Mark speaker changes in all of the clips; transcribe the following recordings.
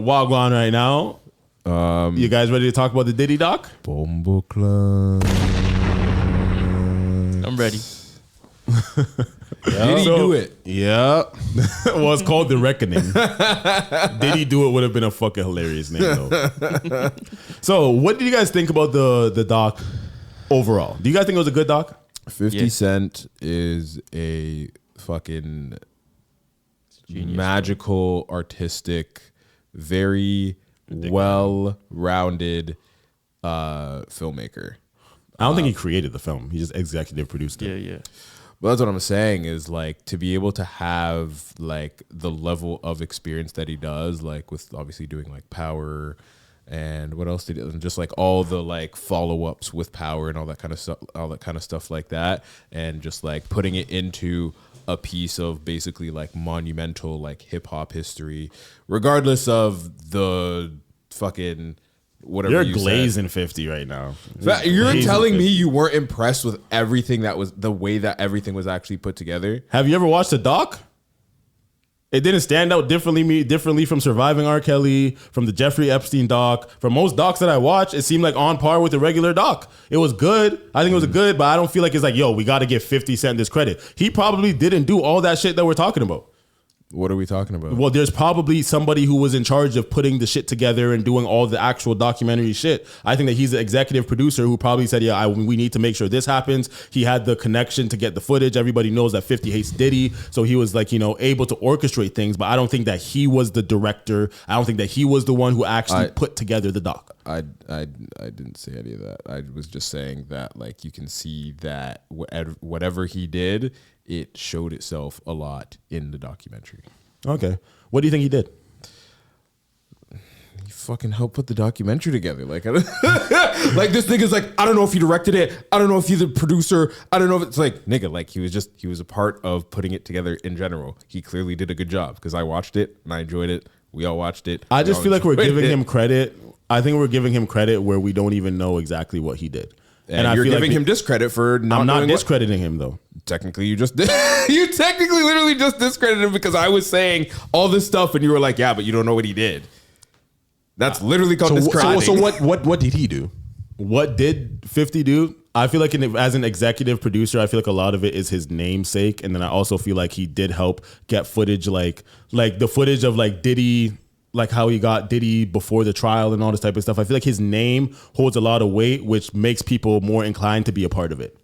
Speaker 1: Wagwan right now. You guys ready to talk about the Diddy doc?
Speaker 2: Bombo Club.
Speaker 3: I'm ready.
Speaker 2: Did he do it?
Speaker 1: Yeah. Well, it's called The Reckoning. Did he do it would have been a fucking hilarious name, though. So, what did you guys think about the doc overall? Do you guys think it was a good doc?
Speaker 2: 50 Cent is a fucking magical, artistic, very well-rounded filmmaker.
Speaker 1: I don't think he created the film. He just executive produced it.
Speaker 3: Yeah.
Speaker 2: Well, that's what I'm saying is like to be able to have like the level of experience that he does, like with obviously doing like Power and what else did he do? And just like all the like follow-ups with Power and all that kind of stuff like that, and just like putting it into a piece of basically like monumental like hip hop history, regardless of the fucking whatever
Speaker 1: You're glazing 50 right now.
Speaker 2: You're telling me you weren't impressed with everything that was the way that everything was actually put together?
Speaker 1: Have you ever watched the doc? It didn't stand out differently from Surviving R. Kelly, from the Jeffrey Epstein doc. From most docs that I watched, it seemed like on par with the regular doc. It was good. I think it was good, but I don't feel like it's like, yo, we got to give 50 Cent this credit. He probably didn't do all that shit that we're talking about.
Speaker 2: What are we talking about?
Speaker 1: Well, there's probably somebody who was in charge of putting the shit together and doing all the actual documentary shit. I think that he's the executive producer who probably said, yeah, we need to make sure this happens. He had the connection to get the footage. Everybody knows that 50 hates Diddy. So he was like, able to orchestrate things. But I don't think that he was the director. I don't think that he was the one who actually put together the doc.
Speaker 2: I didn't say any of that. I was just saying that like you can see that whatever he did, it showed itself a lot in the documentary.
Speaker 1: Okay. What do you think he did?
Speaker 2: He fucking helped put the documentary together. Like, like this nigga's like, I don't know if he directed it. I don't know if he's a producer. I don't know if it's like, nigga, like he was a part of putting it together in general. He clearly did a good job because I watched it and I enjoyed it. We all watched it.
Speaker 1: I just feel like we're giving him credit. I think we're giving him credit where we don't even know exactly what he did.
Speaker 2: And you're giving him discredit for not.
Speaker 1: I'm not discrediting him though.
Speaker 2: Technically, you just did. You technically literally just discredited him because I was saying all this stuff and you were like, yeah, but you don't know what he did. That's literally called discrediting.
Speaker 4: So what did he do?
Speaker 1: What did 50 do? I feel like as an executive producer, I feel like a lot of it is his namesake, and then I also feel like he did help get footage, like the footage of like Diddy. Like how he got Diddy before the trial and all this type of stuff. I feel like his name holds a lot of weight, which makes people more inclined to be a part of it.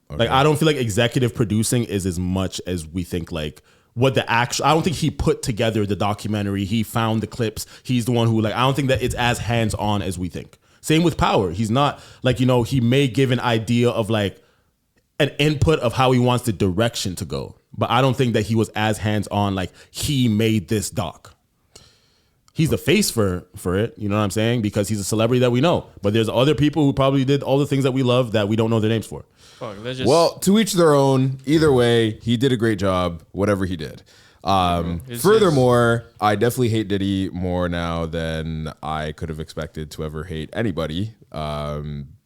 Speaker 1: Okay. Like, I don't feel like executive producing is as much as we think like what the actual, I don't think he put together the documentary. He found the clips. He's the one who I don't think that it's as hands-on as we think. Same with Power. He's not like, he may give an idea of like an input of how he wants the direction to go. But I don't think that he was as hands-on like he made this doc. He's the face for it, you know what I'm saying? Because he's a celebrity that we know. But there's other people who probably did all the things that we love that we don't know their names for.
Speaker 2: Well, to each their own. Either way, he did a great job, whatever he did. Furthermore, I definitely hate Diddy more now than I could have expected to ever hate anybody,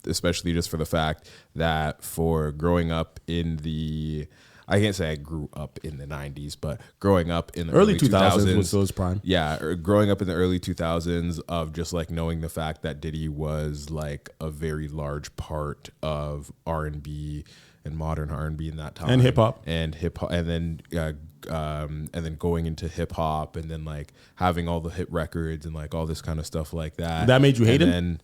Speaker 2: especially just for the fact that for growing up in the... I can't say I grew up in the 90s, but growing up in the early 2000s
Speaker 1: was his prime.
Speaker 2: Yeah, growing up in the early 2000s of just like knowing the fact that Diddy was like a very large part of R&B and modern R&B in that time.
Speaker 1: And hip hop.
Speaker 2: And then going into hip hop and then like having all the hit records and like all this kind of stuff like that.
Speaker 1: That made you hate him?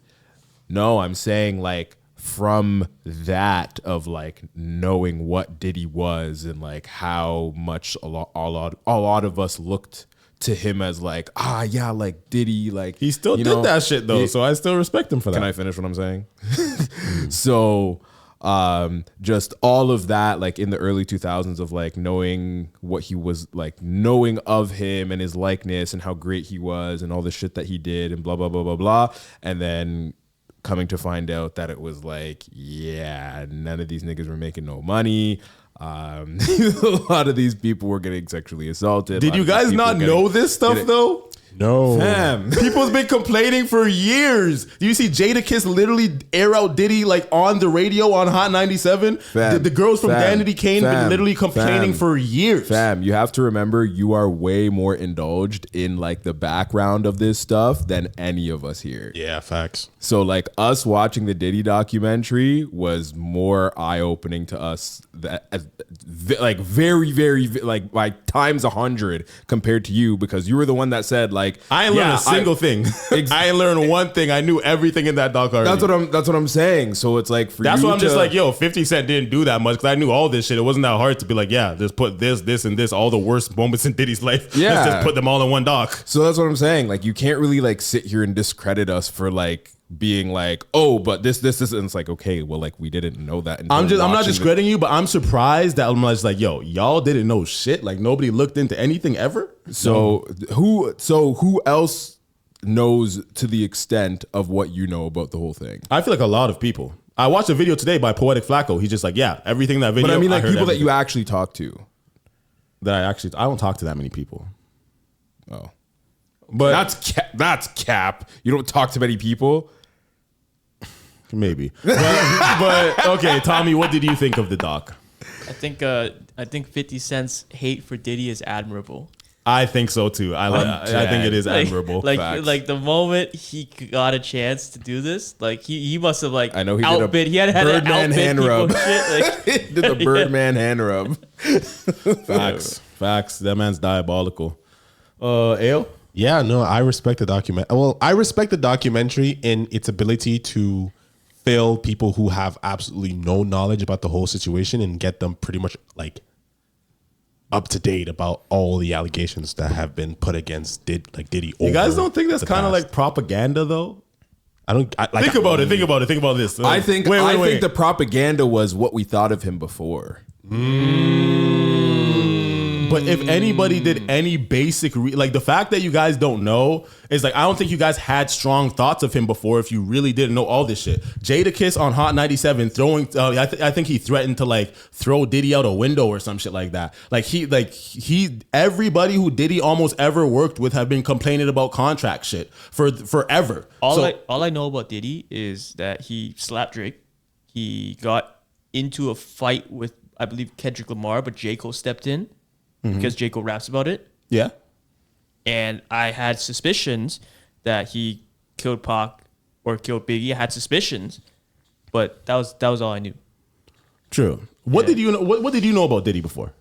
Speaker 2: No, I'm saying like from that of like knowing what Diddy was and like how much a lot of us looked to him as like, like Diddy, like
Speaker 1: he still did that shit though, so I still respect him for that.
Speaker 2: Can I finish what I'm saying? So just all of that like in the early 2000s of like knowing what he was like, knowing of him and his likeness and how great he was and all the shit that he did and blah blah blah blah blah, and then coming to find out that it was like, yeah, none of these niggas were making no money. A lot of these people were getting sexually assaulted.
Speaker 1: Did you guys not know this stuff though?
Speaker 3: No.
Speaker 2: Fam.
Speaker 1: People's been complaining for years. Do you see Jadakiss literally air out Diddy like on the radio on Hot 97? The girls from Danity Kane been literally complaining for years.
Speaker 2: Fam, you have to remember you are way more indulged in like the background of this stuff than any of us here.
Speaker 3: Yeah, facts.
Speaker 2: So like us watching the Diddy documentary was more eye-opening to us that like very, very like times 100 compared to you, because you were the one that said like,
Speaker 1: I ain't learned a single thing. I ain't learned one thing. I knew everything in that doc already.
Speaker 2: That's what I'm saying. So it's like
Speaker 1: that's why I'm just like, yo, 50 Cent didn't do that much because I knew all this shit. It wasn't that hard to be like, yeah, just put this, and this, all the worst moments in Diddy's life.
Speaker 2: Yeah.
Speaker 1: Let's just put them all in one doc.
Speaker 2: So that's what I'm saying. Like, you can't really like sit here and discredit us for like being like, oh, but this, and it's like, okay, well, like we didn't know that.
Speaker 1: I'm not discrediting you, but I'm surprised that I'm just like, yo, y'all didn't know shit. Like nobody looked into anything ever.
Speaker 2: So who else knows to the extent of what you know about the whole thing?
Speaker 1: I feel like a lot of people. I watched a video today by Poetic Flacco. He's just like, yeah, everything that video.
Speaker 2: But I mean, like people
Speaker 1: everything.
Speaker 2: that you actually talk to.
Speaker 1: I don't talk to that many people.
Speaker 2: Oh,
Speaker 1: but
Speaker 2: that's cap. You don't talk to many people.
Speaker 1: Maybe, but okay, Tommy, what did you think of the doc?
Speaker 4: I think 50 Cent's hate for Diddy is admirable.
Speaker 1: I think so too. I think it is admirable.
Speaker 4: Like the moment he got a chance to do this, like he must have like
Speaker 2: I know he
Speaker 4: outbid. He had
Speaker 2: Birdman hand rub.
Speaker 4: Shit,
Speaker 2: like, did the Birdman hand rub.
Speaker 1: Facts. That man's diabolical. Ale?
Speaker 3: Yeah, no, I respect the document. Well, I respect the documentary in its ability to fill people who have absolutely no knowledge about the whole situation and get them pretty much like up to date about all the allegations that have been put against Diddy.
Speaker 1: You guys don't think that's kind of like propaganda though? Think about it. Think about this.
Speaker 2: I think the propaganda was what we thought of him before.
Speaker 1: But if anybody did any basic, like the fact that you guys don't know is like, I don't think you guys had strong thoughts of him before if you really didn't know all this shit. Jadakiss on Hot 97 throwing, I think he threatened to like throw Diddy out a window or some shit like that. Everybody who Diddy almost ever worked with have been complaining about contract shit for forever.
Speaker 4: All I know about Diddy is that he slapped Drake. He got into a fight with, I believe, Kendrick Lamar, but J. Cole stepped in. Because J. Cole raps about it.
Speaker 1: Yeah.
Speaker 4: And I had suspicions that he killed Pac or killed Biggie. I had suspicions, but that was all I knew.
Speaker 1: True. What did you know? What did you know about Diddy before?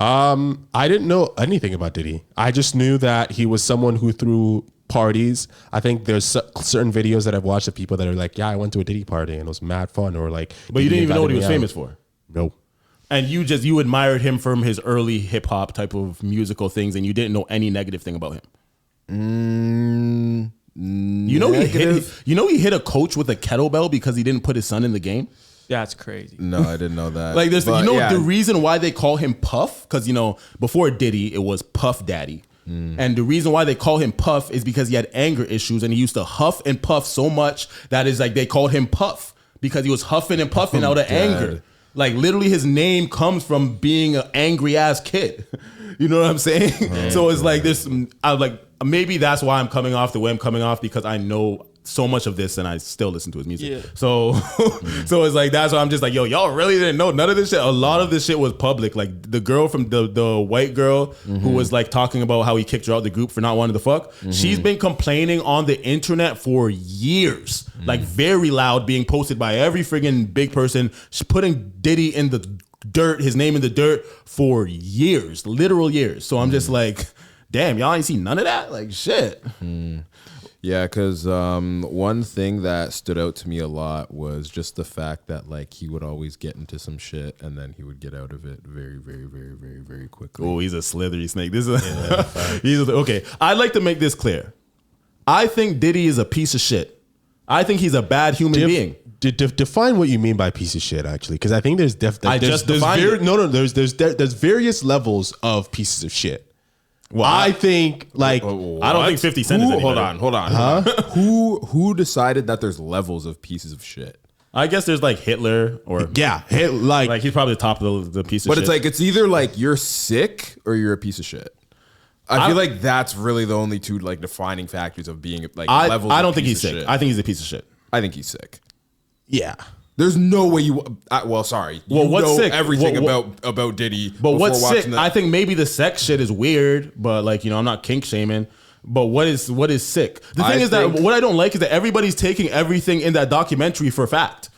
Speaker 3: I didn't know anything about Diddy. I just knew that he was someone who threw parties. I think there's certain videos that I've watched of people that are like, yeah, I went to a Diddy party and it was mad fun, or like.
Speaker 1: But you didn't even know what he was famous for.
Speaker 3: No.
Speaker 1: And you admired him from his early hip hop type of musical things, and you didn't know any negative thing about him. You know he hit a coach with a kettlebell because he didn't put his son in the game.
Speaker 4: That's crazy.
Speaker 2: No, I didn't know that.
Speaker 1: Like the reason why they call him Puff, because before Diddy it was Puff Daddy. And the reason why they call him Puff is because he had anger issues and he used to huff and puff so much that is like they called him Puff because he was huffing and puffing out of anger. Like literally his name comes from being an angry ass kid. You know what I'm saying? So it's like this, I was like, maybe that's why I'm coming off the way I'm coming off, because I know so much of this and I still listen to his music. Yeah. So it's like, that's why I'm just like, yo, y'all really didn't know none of this shit. A lot of this shit was public. Like the girl from the white girl who was like talking about how he kicked her out the group for not wanting to fuck. She's been complaining on the internet for years. Like very loud, being posted by every friggin' big person. She's putting Diddy in the dirt, his name in the dirt for years, literal years. So I'm just like, damn, y'all ain't seen none of that? Like shit.
Speaker 2: Yeah, because one thing that stood out to me a lot was just the fact that like he would always get into some shit and then he would get out of it very, very, very, very, very quickly.
Speaker 1: Oh, he's a slithery snake. This is okay. I'd like to make this clear. I think Diddy is a piece of shit. I think he's a bad human being.
Speaker 3: Define what you mean by piece of shit, actually, because I think there's various levels of pieces of shit. Well, I think like
Speaker 1: I don't think 50 Cent is any
Speaker 2: hold
Speaker 1: better.
Speaker 2: on. Huh? Who decided that there's levels of pieces of shit?
Speaker 1: I guess there's like Hitler or like he's probably the top of the piece of shit.
Speaker 2: But it's like it's either like you're sick or you're a piece of shit. I feel like that's really the only two like defining factors of being like levels.
Speaker 1: I don't
Speaker 2: of
Speaker 1: think he's
Speaker 2: piece of
Speaker 1: sick.
Speaker 2: shit.
Speaker 1: I think he's a piece of shit.
Speaker 2: I think he's sick.
Speaker 3: Yeah.
Speaker 2: There's no way you. Well, sorry.
Speaker 1: Well,
Speaker 2: You
Speaker 1: what's
Speaker 2: know
Speaker 1: sick?
Speaker 2: everything
Speaker 1: What-
Speaker 2: about Diddy.
Speaker 1: But what's
Speaker 2: before
Speaker 1: sick?
Speaker 2: watching
Speaker 1: I think maybe the sex shit is weird, but like, you know, I'm not kink shaming. But what is sick? The thing is that what I don't like is that everybody's taking everything in that documentary for fact.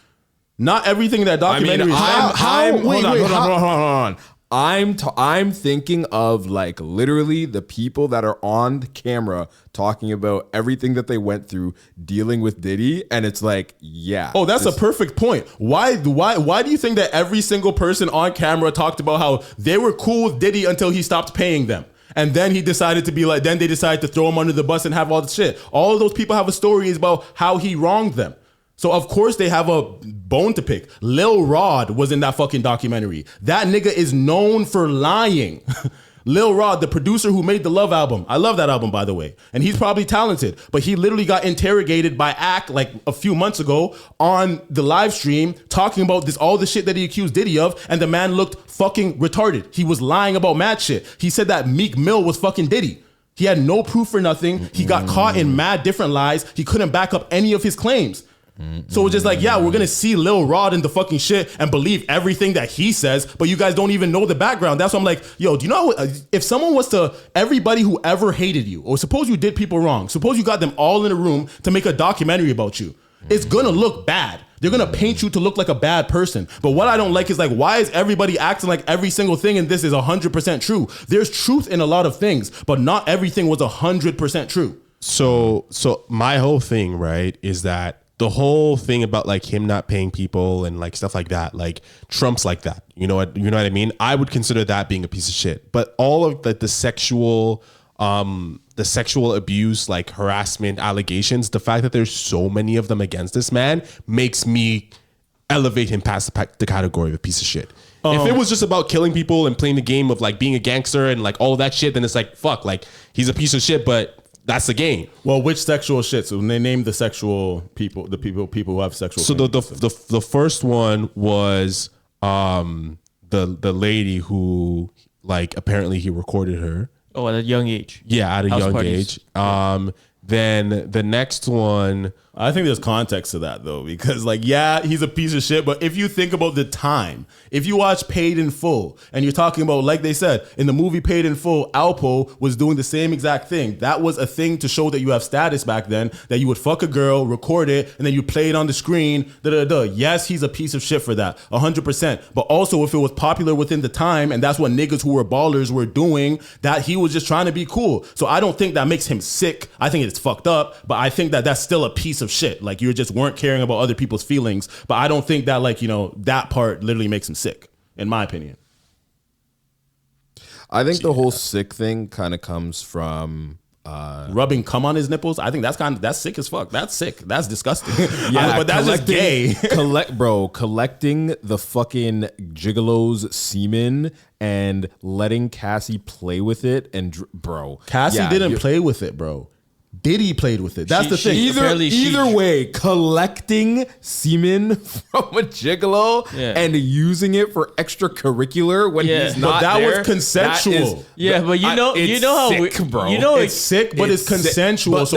Speaker 1: Not everything in that documentary.
Speaker 2: Hold on. I'm thinking of like literally the people that are on the camera talking about everything that they went through dealing with Diddy, and it's like, yeah.
Speaker 1: Oh, that's a perfect point. Why do you think that every single person on camera talked about how they were cool with Diddy until he stopped paying them? And then he decided to be like, then they decided to throw him under the bus and have all the shit. All of those people have a story about how he wronged them. So of course they have a bone to pick. Lil Rod was in that fucking documentary. That nigga is known for lying. Lil Rod, the producer who made the Love album. I love that album, by the way. And he's probably talented, but he literally got interrogated by ACT like a few months ago on the live stream talking about all the shit that he accused Diddy of, and the man looked fucking retarded. He was lying about mad shit. He said that Meek Mill was fucking Diddy. He had no proof for nothing. He got caught in mad different lies. He couldn't back up any of his claims. So it's just like, yeah, we're gonna see Lil Rod in the fucking shit and believe everything that he says, but you guys don't even know the background. That's why I'm like, yo, do you know if someone was to, everybody who ever hated you, or suppose you did people wrong, suppose you got them all in a room to make a documentary about you, it's gonna look bad. They're gonna paint you to look like a bad person. But what I don't like is like, why is everybody acting like every single thing in this is 100% true? There's truth in a lot of things, but not everything was 100% true.
Speaker 3: So my whole thing, right, is that the whole thing about like him not paying people and like stuff like that, like Trump's like that. You know what I mean? I would consider that being a piece of shit. But all of the sexual abuse, like harassment allegations, the fact that there's so many of them against this man makes me elevate him past the category of a piece of shit. If it was just about killing people and playing the game of like being a gangster and like all that shit, then it's like, fuck, like he's a piece of shit, but that's the game.
Speaker 1: Well, which sexual shit? So when they named the sexual people, the people who have sexual.
Speaker 3: So the first one was the lady who like apparently he recorded her.
Speaker 4: Oh, at a young age.
Speaker 3: Yeah, at a
Speaker 4: House
Speaker 3: young
Speaker 4: parties.
Speaker 3: age. Then the next one.
Speaker 1: I think there's context to that though, because like, yeah, he's a piece of shit, but if you think about the time, if you watch Paid in Full and you're talking about, like they said, in the movie Paid in Full, Alpo was doing the same exact thing. That was a thing to show that you have status back then, that you would fuck a girl, record it, and then you play it on the screen, Yes, he's a piece of shit for that, 100%. But also if it was popular within the time, and that's what niggas who were ballers were doing, that he was just trying to be cool. So I don't think that makes him sick. I think it's fucked up, but I think that that's still a piece of shit. Like you just weren't caring about other people's feelings, but I don't think that like, you know, that part literally makes him sick, in my opinion.
Speaker 2: I think the whole sick thing kind of comes from
Speaker 1: rubbing cum on his nipples. I think that's sick as fuck. That's sick. That's disgusting. Yeah, but that's just gay.
Speaker 2: Collecting the fucking gigolo's semen and letting Cassie play with it, and bro,
Speaker 1: Cassie didn't play with it, bro. Diddy played with it. That's the thing.
Speaker 2: Either way, collecting semen from a gigolo and using it for extracurricular when he's not
Speaker 1: but that
Speaker 2: there,
Speaker 1: was consensual.
Speaker 4: But you know how
Speaker 2: sick, bro.
Speaker 1: You know it's sick, but it's consensual.
Speaker 2: But
Speaker 1: so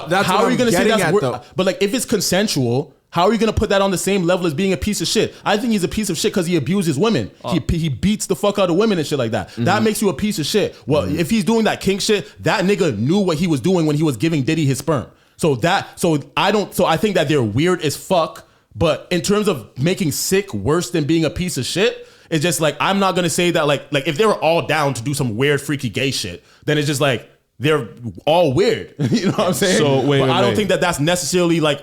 Speaker 2: that's
Speaker 1: how are you going to say that's
Speaker 2: though?
Speaker 1: But like, if it's consensual, how are you going to put that on the same level as being a piece of shit? I think he's a piece of shit because he abuses women. He beats the fuck out of women and shit like that. Mm-hmm. That makes you a piece of shit. Well, if he's doing that kink shit, that nigga knew what he was doing when he was giving Diddy his sperm. So I think that they're weird as fuck. But in terms of making sick worse than being a piece of shit, it's just like, I'm not going to say that like if they were all down to do some weird freaky gay shit, then it's just like they're all weird. You know what I'm saying?
Speaker 3: So wait,
Speaker 1: I don't think that that's necessarily like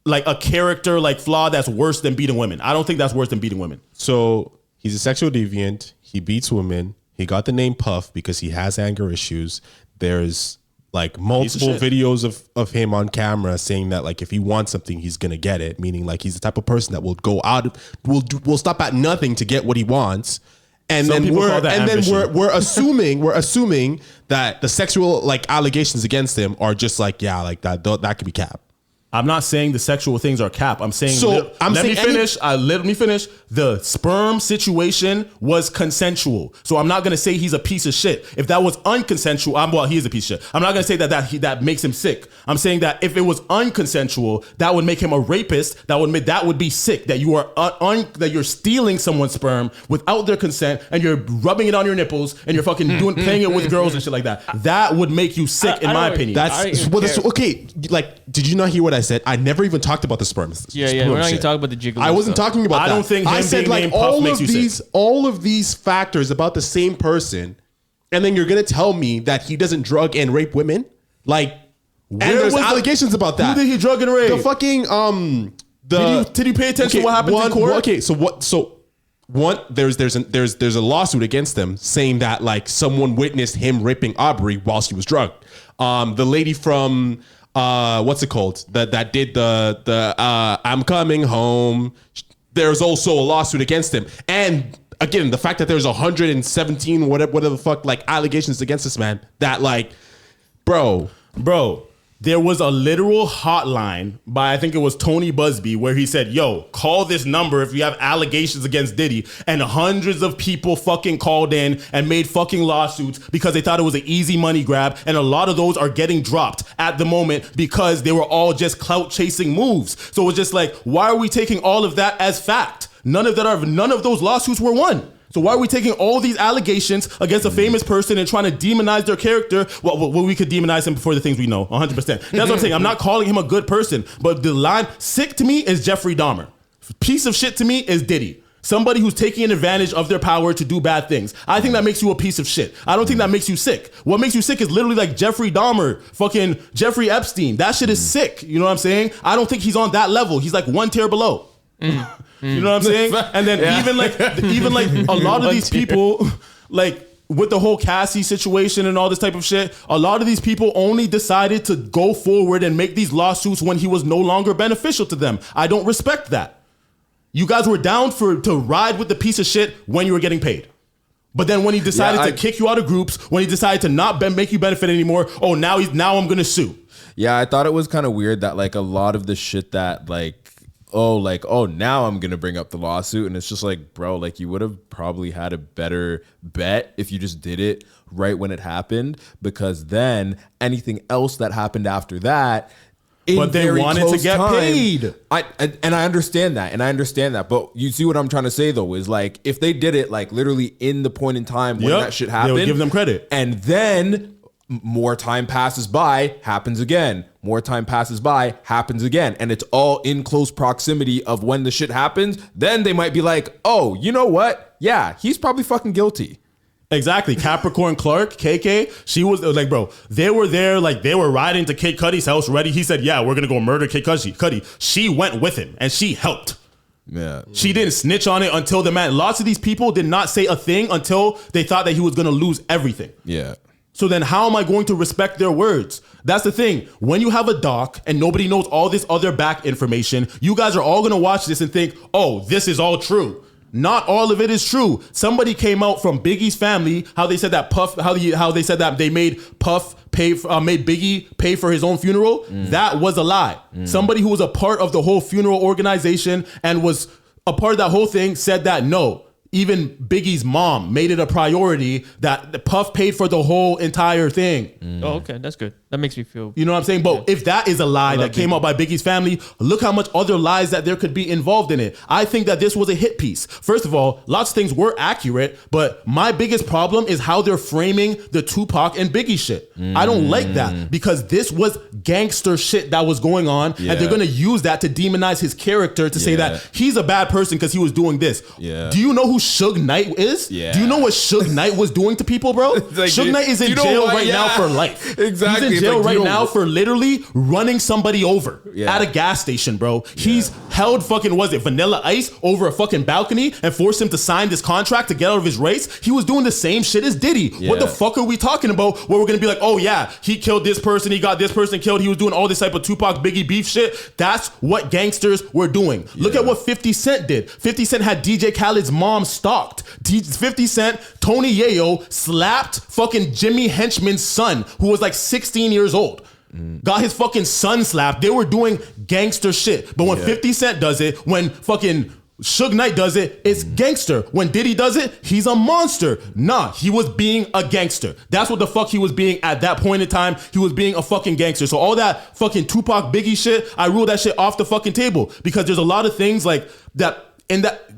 Speaker 1: a character like flaw that's worse than beating women. I don't think that's worse than beating women.
Speaker 3: So he's a sexual deviant. He beats women. He got the name Puff because he has anger issues. There's like multiple videos of him on camera saying that like if he wants something, he's gonna get it. Meaning like he's the type of person that will go out, will stop at nothing to get what he wants. And then we're assuming that the sexual like allegations against him are just like, yeah, like that could be cap.
Speaker 1: I'm not saying the sexual things are cap. I'm saying,
Speaker 3: So,
Speaker 1: let me finish. The sperm situation was consensual. So I'm not going to say he's a piece of shit. If that was unconsensual, he is a piece of shit. I'm not going to say that makes him sick. I'm saying that if it was unconsensual, that would make him a rapist. That would be sick. That you are that you're stealing someone's sperm without their consent and you're rubbing it on your nipples and you're fucking playing it with girls and shit like that. That would make you sick, in my opinion.
Speaker 3: Okay. Like, did you not hear what I said? I never even talked about the sperm.
Speaker 4: Yeah. We're not even talking about the jiggle.
Speaker 3: I wasn't talking about that.
Speaker 1: I don't think him
Speaker 3: I said
Speaker 1: being
Speaker 3: like
Speaker 1: named Puff makes you sick.
Speaker 3: all of these factors about the same person, and then you're gonna tell me that he doesn't drug and rape women? Like, and there's allegations about that.
Speaker 1: Who did he drug and rape?
Speaker 3: The fucking
Speaker 1: Did you pay attention to what happened in court?
Speaker 3: Okay, so what? So one, there's a lawsuit against them saying that like someone witnessed him raping Aubrey whilst he was drugged. The lady from what's it called? That did the I'm coming home. There's also a lawsuit against him. And again, the fact that there's 117 whatever the fuck like allegations against this man, that like, bro, there was a literal hotline by, I think it was Tony Busby, where he said, yo, call this number if you have allegations against Diddy. And hundreds of people fucking called in and made fucking lawsuits because they thought it was an easy money grab. And a lot of those are getting dropped at the moment because they were all just clout chasing moves. So it's just like, why are we taking all of that as fact? None of those lawsuits were won. So why are we taking all these allegations against a famous person and trying to demonize their character? Well, we could demonize him for the things we know, 100%. That's what I'm saying. I'm not calling him a good person, but the line sick to me is Jeffrey Dahmer. Piece of shit to me is Diddy. Somebody who's taking advantage of their power to do bad things. I think that makes you a piece of shit. I don't think that makes you sick. What makes you sick is literally like Jeffrey Dahmer, fucking Jeffrey Epstein. That shit is sick. You know what I'm saying? I don't think he's on that level. He's like one tier below. You know what I'm saying? And then even like a lot of these people, like with the whole Cassie situation and all this type of shit, a lot of these people only decided to go forward and make these lawsuits when he was no longer beneficial to them. I don't respect that. You guys were down to ride with the piece of shit when you were getting paid. But then when he decided to kick you out of groups, when he decided to not make you benefit anymore, now I'm going to sue.
Speaker 2: Yeah, I thought it was kind of weird that like a lot of the shit that now I'm gonna bring up the lawsuit, and it's just like, bro, like you would have probably had a better bet if you just did it right when it happened, because then anything else that happened after that,
Speaker 1: but they wanted to get paid.
Speaker 2: I understand that, but you see what I'm trying to say though is like if they did it like literally in the point in time when that shit happened,
Speaker 1: they would give them credit,
Speaker 2: and then more time passes by, happens again. More time passes by, happens again. And it's all in close proximity of when the shit happens. Then they might be like, oh, you know what? Yeah, he's probably fucking guilty.
Speaker 1: Exactly. Capricorn Clark, KK, she was like, bro, they were there, like they were riding to Kid Cudi's house ready. He said, yeah, we're going to go murder Kid Cudi. She went with him and she helped.
Speaker 2: Yeah.
Speaker 1: She didn't snitch on it until the man. Lots of these people did not say a thing until they thought that he was going to lose everything.
Speaker 2: Yeah.
Speaker 1: So then how am I going to respect their words? That's the thing. When you have a doc and nobody knows all this other back information, you guys are all going to watch this and think, oh, this is all true. Not all of it is true. Somebody came out from Biggie's family, how they said that Puff, how they said that they made Puff made Biggie pay for his own funeral. That was a lie. Somebody who was a part of the whole funeral organization and was a part of that whole thing said that no. Even Biggie's mom made it a priority that Puff paid for the whole entire thing.
Speaker 4: Oh, okay. That's good. That makes me feel...
Speaker 1: You know what I'm saying? But if that is a lie that came out by Biggie's family, look how much other lies that there could be involved in it. I think that this was a hit piece. First of all, lots of things were accurate, but my biggest problem is how they're framing the Tupac and Biggie shit. I don't like that because this was gangster shit that was going on, and they're going to use that to demonize his character to say that he's a bad person because he was doing this.
Speaker 2: Yeah.
Speaker 1: Do you know who Suge Knight is?
Speaker 2: Yeah.
Speaker 1: Do you know what Suge Knight was doing to people, bro?
Speaker 2: Like,
Speaker 1: Suge Knight is in jail right now for life.
Speaker 2: Exactly.
Speaker 1: He's in jail right now for literally running somebody over at a gas station, bro. He's held fucking, was it Vanilla Ice over a fucking balcony and forced him to sign this contract to get out of his race? He was doing the same shit as Diddy. What the fuck are we talking about where we're gonna be like, oh yeah, he killed this person, he got this person killed, he was doing all this type of Tupac Biggie beef shit? That's what gangsters were doing. Look at what 50 Cent did. 50 Cent had DJ Khaled's mom stalked. 50 Cent, Tony Yayo slapped fucking Jimmy Henchman's son, who was like 16 years old. got his fucking son slapped. They were doing gangster shit. But when 50 Cent does it, when fucking Suge Knight does it, it's gangster. When Diddy does it, he's a monster. Nah, he was being a gangster. That's what the fuck he was being at that point in time. He was being a fucking gangster. So all that fucking Tupac Biggie shit, I rule that shit off the fucking table because there's a lot of things like that in that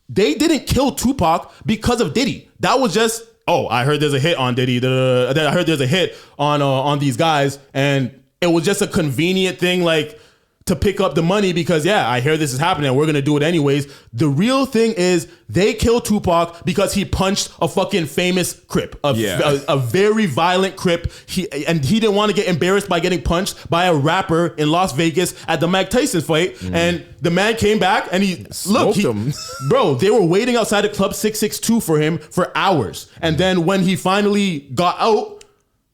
Speaker 1: they didn't kill Tupac because of Diddy. That was just, oh, I heard there's a hit on Diddy. I heard there's a hit on these guys, and it was just a convenient thing, like, to pick up the money because, yeah, I hear this is happening and we're going to do it anyways. The real thing is they killed Tupac because he punched a fucking famous Crip, a very violent Crip. He didn't want to get embarrassed by getting punched by a rapper in Las Vegas at the Mike Tyson fight. And the man came back and he smoked him. Bro, they were waiting outside of Club 662 for him for hours. And then when he finally got out,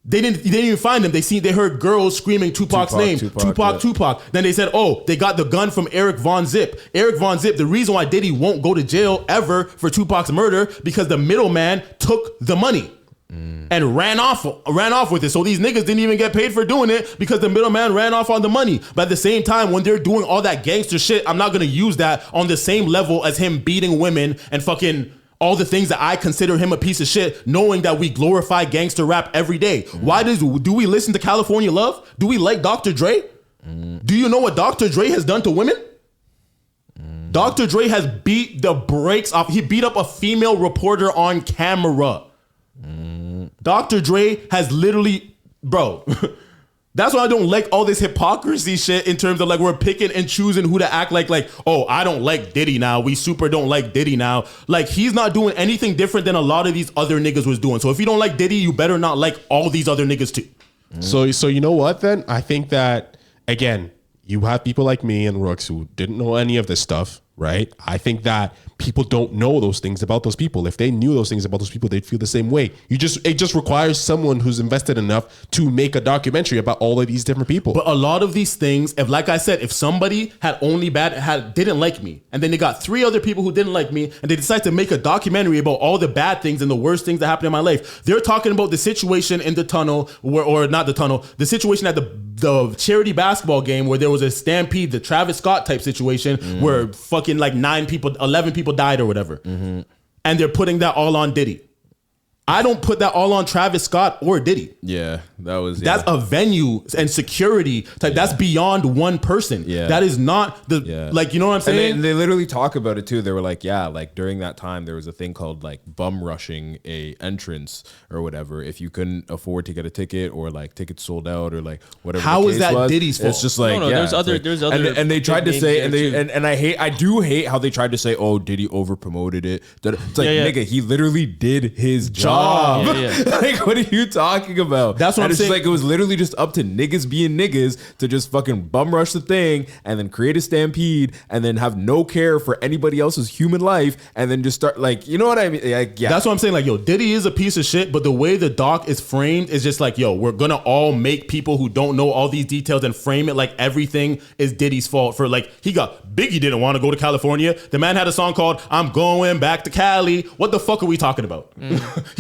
Speaker 1: they didn't even find him. They heard girls screaming Tupac's name. Tupac. Then they said, oh, they got the gun from Eric Von Zip. Eric Von Zip, the reason why Diddy won't go to jail ever for Tupac's murder, because the middleman took the money and ran off with it. So these niggas didn't even get paid for doing it because the middleman ran off on the money. But at the same time, when they're doing all that gangster shit, I'm not gonna use that on the same level as him beating women and fucking all the things that I consider him a piece of shit, knowing that we glorify gangster rap every day. Why do we listen to California Love? Do we like Dr. Dre? Do you know what Dr. Dre has done to women? Dr. Dre has beat the brakes off. He beat up a female reporter on camera. Dr. Dre has literally, bro. That's why I don't like all this hypocrisy shit in terms of like we're picking and choosing who to act like, oh, I don't like Diddy now. We super don't like Diddy now. Like, he's not doing anything different than a lot of these other niggas was doing. So if you don't like Diddy, you better not like all these other niggas too.
Speaker 3: So you know what then? I think that, again, you have people like me and Rooks who didn't know any of this stuff, right? I think that people don't know those things about those people. If they knew those things about those people, they'd feel the same way. It just requires someone who's invested enough to make a documentary about all of these different people.
Speaker 1: But a lot of these things, if like I said, if somebody didn't like me, and then they got 3 other people who didn't like me, and they decide to make a documentary about all the bad things and the worst things that happened in my life, they're talking about the situation in the tunnel, the situation at the charity basketball game where there was a stampede, the Travis Scott type situation where fucking like 11 people died or whatever. And they're putting that all on Diddy. I don't put that all on Travis Scott or Diddy.
Speaker 2: Yeah,
Speaker 1: that's a venue and security type. That's beyond one person. Yeah, that is not like, you know what I'm saying?
Speaker 2: And they literally talk about it too. They were like, yeah, like during that time there was a thing called like bum rushing a entrance or whatever. If you couldn't afford to get a ticket or like tickets sold out or like whatever.
Speaker 1: How is that Diddy's fault?
Speaker 2: It's just like
Speaker 4: there's other
Speaker 2: and they tried to say and I do hate how they tried to say, oh, Diddy over promoted it. It's like nigga, he literally did his job. Like, what are you talking about?
Speaker 1: That's what I'm saying.
Speaker 2: Like, it was literally just up to niggas being niggas to just fucking bum rush the thing and then create a stampede and then have no care for anybody else's human life and then just start, like, you know what I mean? Like, yeah.
Speaker 1: That's what I'm saying. Like, yo, Diddy is a piece of shit, but the way the doc is framed is just like, yo, we're gonna all make people who don't know all these details and frame it like everything is Diddy's fault. For like, Biggie didn't want to go to California. The man had a song called I'm Going Back to Cali. What the fuck are we talking about?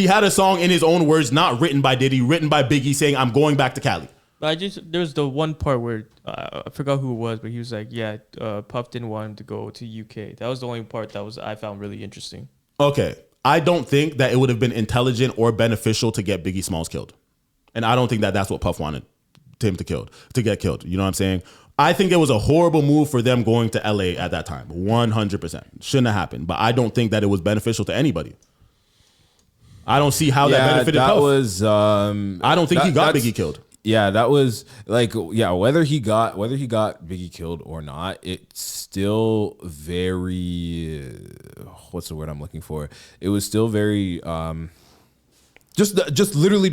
Speaker 1: He had a song in his own words, not written by Diddy, written by Biggie, saying I'm going back to Cali.
Speaker 4: There's the one part where I forgot who it was, but he was like, yeah, Puff didn't want him to go to UK. That was the only part I found really interesting.
Speaker 1: Okay, I don't think that it would have been intelligent or beneficial to get Biggie Smalls killed, and I don't think that that's what Puff wanted him to get killed. You know what I'm saying? I think it was a horrible move for them going to LA at that time. 100% shouldn't have happened, but I don't think that it was beneficial to anybody. I don't see how that benefited Puff.
Speaker 2: I
Speaker 1: don't think he got Biggie killed.
Speaker 2: Yeah, that was like, whether he got Biggie killed or not, it's still very what's the word I'm looking for? It was still very just literally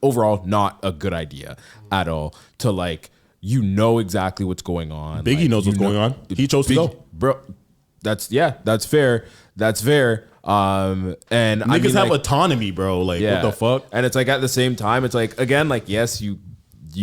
Speaker 2: overall not a good idea at all to like, you know exactly what's going on.
Speaker 1: Biggie knows what's going on. He chose to go.
Speaker 2: Bro, that's fair. That's fair. And
Speaker 1: niggas have autonomy, bro. Like, what the fuck?
Speaker 2: And it's like, at the same time, it's like, again, like, yes, you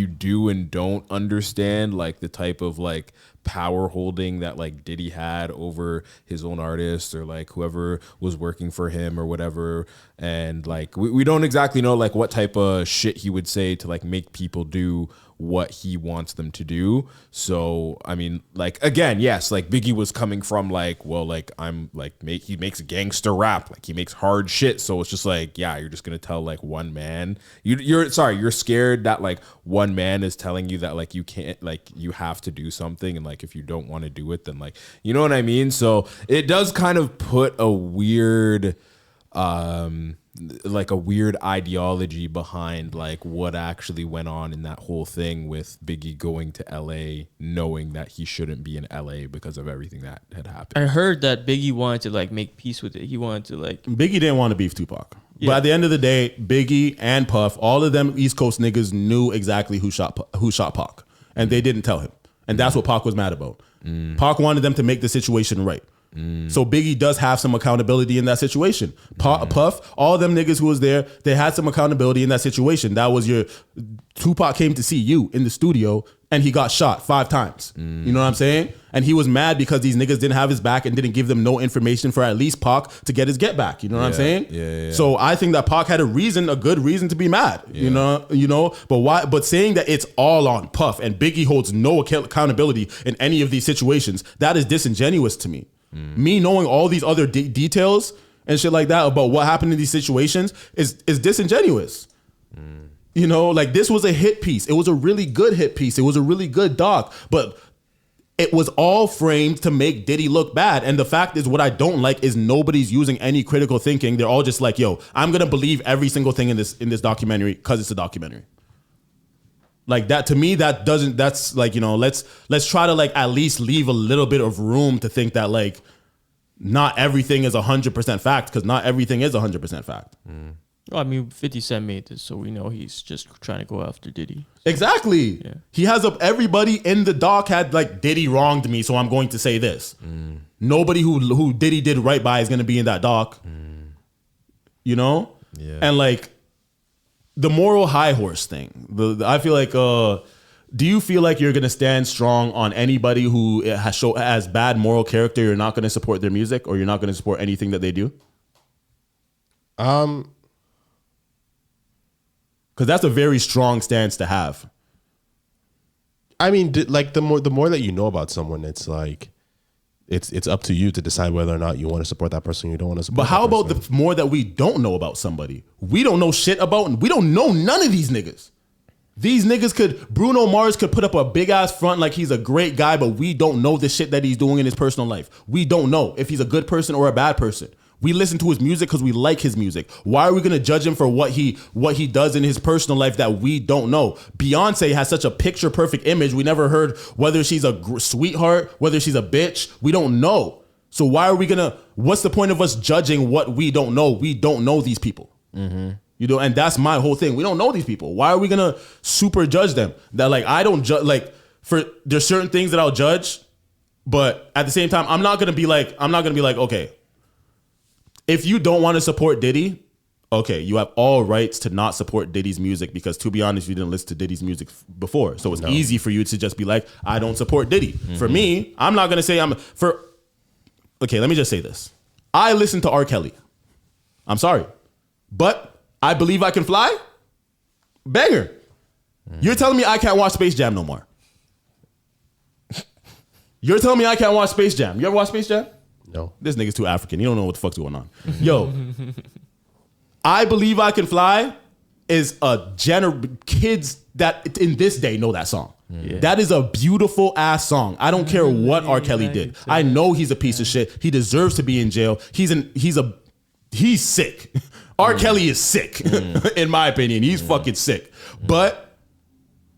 Speaker 2: do and don't understand like the type of like power holding that like Diddy had over his own artists or like whoever was working for him or whatever. And like we don't exactly know like what type of shit he would say to like make people do what he wants them to do. So I mean, like, again, yes, like Biggie was coming from like, well, like I'm like he makes gangster rap, like he makes hard shit. So it's just like, yeah, you're just gonna tell like one man, you're scared that like one man is telling you that like you can't, like you have to do something, and like if you don't want to do it, then like, you know what I mean. So it does kind of put a weird like a weird ideology behind like what actually went on in that whole thing with Biggie going to LA knowing that he shouldn't be in LA because of everything that had happened.
Speaker 4: I heard that Biggie wanted to like make peace with it. He wanted to like
Speaker 1: Biggie didn't want to beef Tupac.
Speaker 4: Yeah.
Speaker 1: But at the end of the day, Biggie and Puff, all of them East Coast niggas knew exactly who shot Pac, and they didn't tell him. And that's what Pac was mad about. Pac wanted them to make the situation right. So Biggie does have some accountability in that situation. Puff, all them niggas who was there, they had some accountability in that situation. That was your Tupac came to see you in the studio and he got shot 5 times. You know what I'm saying? And he was mad because these niggas didn't have his back and didn't give them no information for at least Pac to get his get back. You know what I'm saying?
Speaker 2: Yeah.
Speaker 1: So I think that Pac had a good reason to be mad. You know. But why? But saying that it's all on Puff and Biggie holds no accountability in any of these situations, that is disingenuous to me. Me knowing all these other details and shit like that about what happened in these situations is disingenuous. You know, like this was a hit piece. It was a really good hit piece. It was a really good doc, but it was all framed to make Diddy look bad. And the fact is, what I don't like is nobody's using any critical thinking. They're all just like, yo, I'm going to believe every single thing in this documentary because it's a documentary. Like that, to me, that's like, you know, let's try to like at least leave a little bit of room to think that like not everything is 100% fact, because not everything is 100% fact.
Speaker 4: Well, I mean, 50 Cent made this, so we know he's just trying to go after Diddy.
Speaker 1: Exactly.
Speaker 4: Yeah.
Speaker 1: He has everybody in the doc had like, Diddy wronged me, so I'm going to say this. Nobody who Diddy did right by is going to be in that doc. You know?
Speaker 2: Yeah.
Speaker 1: And like the moral high horse thing. I feel like, do you feel like you're going to stand strong on anybody who has bad moral character? You're not going to support their music, or you're not going to support anything that they do? Because that's a very strong stance to have.
Speaker 3: I mean, like the more that you know about someone, it's like it's up to you to decide whether or not you want to support that person or you don't want to support.
Speaker 1: But how about the more that we don't know about somebody? We don't know shit about, we don't know none of these niggas. These niggas Bruno Mars could put up a big ass front like he's a great guy, but we don't know the shit that he's doing in his personal life. We don't know if he's a good person or a bad person. We listen to his music because we like his music. Why are we gonna judge him for what he does in his personal life that we don't know? Beyonce has such a picture perfect image. We never heard whether she's a sweetheart, whether she's a bitch. We don't know. So why are we what's the point of us judging what we don't know? We don't know these people. You know, and that's my whole thing. We don't know these people. Why are we gonna super judge them? That like, I don't judge, like there's certain things that I'll judge, but at the same time, I'm not gonna be like, okay, if you don't want to support Diddy, okay, you have all rights to not support Diddy's music, because to be honest, you didn't listen to Diddy's music before. So it's easy for you to just be like, I don't support Diddy. For me, I'm not going to say okay, let me just say this. I listen to R. Kelly. I'm sorry. But I Believe I Can Fly? Banger. You're telling me I can't watch Space Jam no more. You're telling me I can't watch Space Jam. You ever watch Space Jam?
Speaker 3: No.
Speaker 1: This nigga's too African. You don't know what the fuck's going on. Yo, I Believe I Can Fly is kids that in this day know that song. Yeah. That is a beautiful ass song. I don't care what R. Kelly did. I know he's a piece of shit. He deserves to be in jail. He's sick. R. Kelly is sick, in my opinion. He's fucking sick. But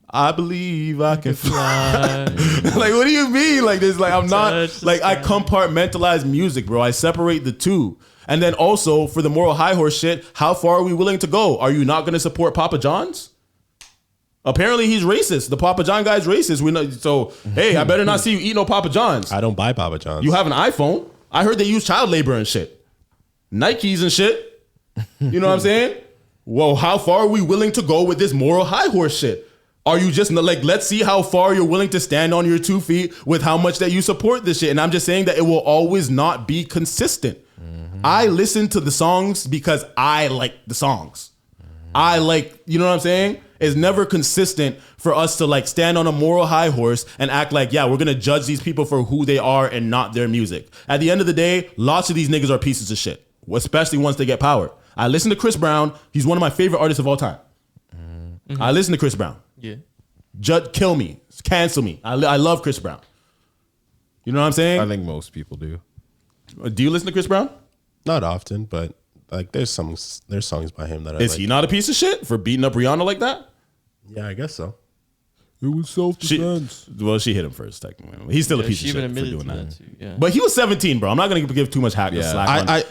Speaker 1: I believe I can fly. Like, what do you mean? Like this? Like, I'm not like, I compartmentalize music, bro. I separate the two. And then also for the moral high horse shit, how far are we willing to go? Are you not going to support Papa John's? Apparently he's racist. The Papa John guy's racist. We know. So hey, I better not see you eat no Papa John's.
Speaker 3: I don't buy Papa John's.
Speaker 1: You have an iPhone. I heard they use child labor and shit, Nikes and shit. You know what I'm saying? Whoa, how far are we willing to go with this moral high horse shit? Are you just like, let's see how far you're willing to stand on your 2 feet with how much that you support this shit. And I'm just saying that it will always not be consistent. I listen to the songs because I like the songs. I like, you know what I'm saying? It's never consistent for us to like stand on a moral high horse and act like, yeah, we're going to judge these people for who they are and not their music. At the end of the day, lots of these niggas are pieces of shit, especially once they get power. I listen to Chris Brown. He's one of my favorite artists of all time. I listen to Chris Brown.
Speaker 4: Yeah.
Speaker 1: Kill me, cancel me. I love Chris Brown. You know what I'm saying?
Speaker 2: I think most people do.
Speaker 1: Do you listen to Chris Brown?
Speaker 3: Not often, but like there's songs by him that I
Speaker 1: Is
Speaker 3: like.
Speaker 1: he not a piece of shit for beating up Rihanna like that?
Speaker 3: Yeah, I guess so.
Speaker 2: It was self-defense.
Speaker 1: She hit him first, technically. He's still a piece of
Speaker 4: She even
Speaker 1: shit for
Speaker 4: admitted
Speaker 1: doing
Speaker 4: to
Speaker 1: that.
Speaker 4: that too. Yeah.
Speaker 1: But he was 17, bro. I'm not gonna give too much slack.
Speaker 3: I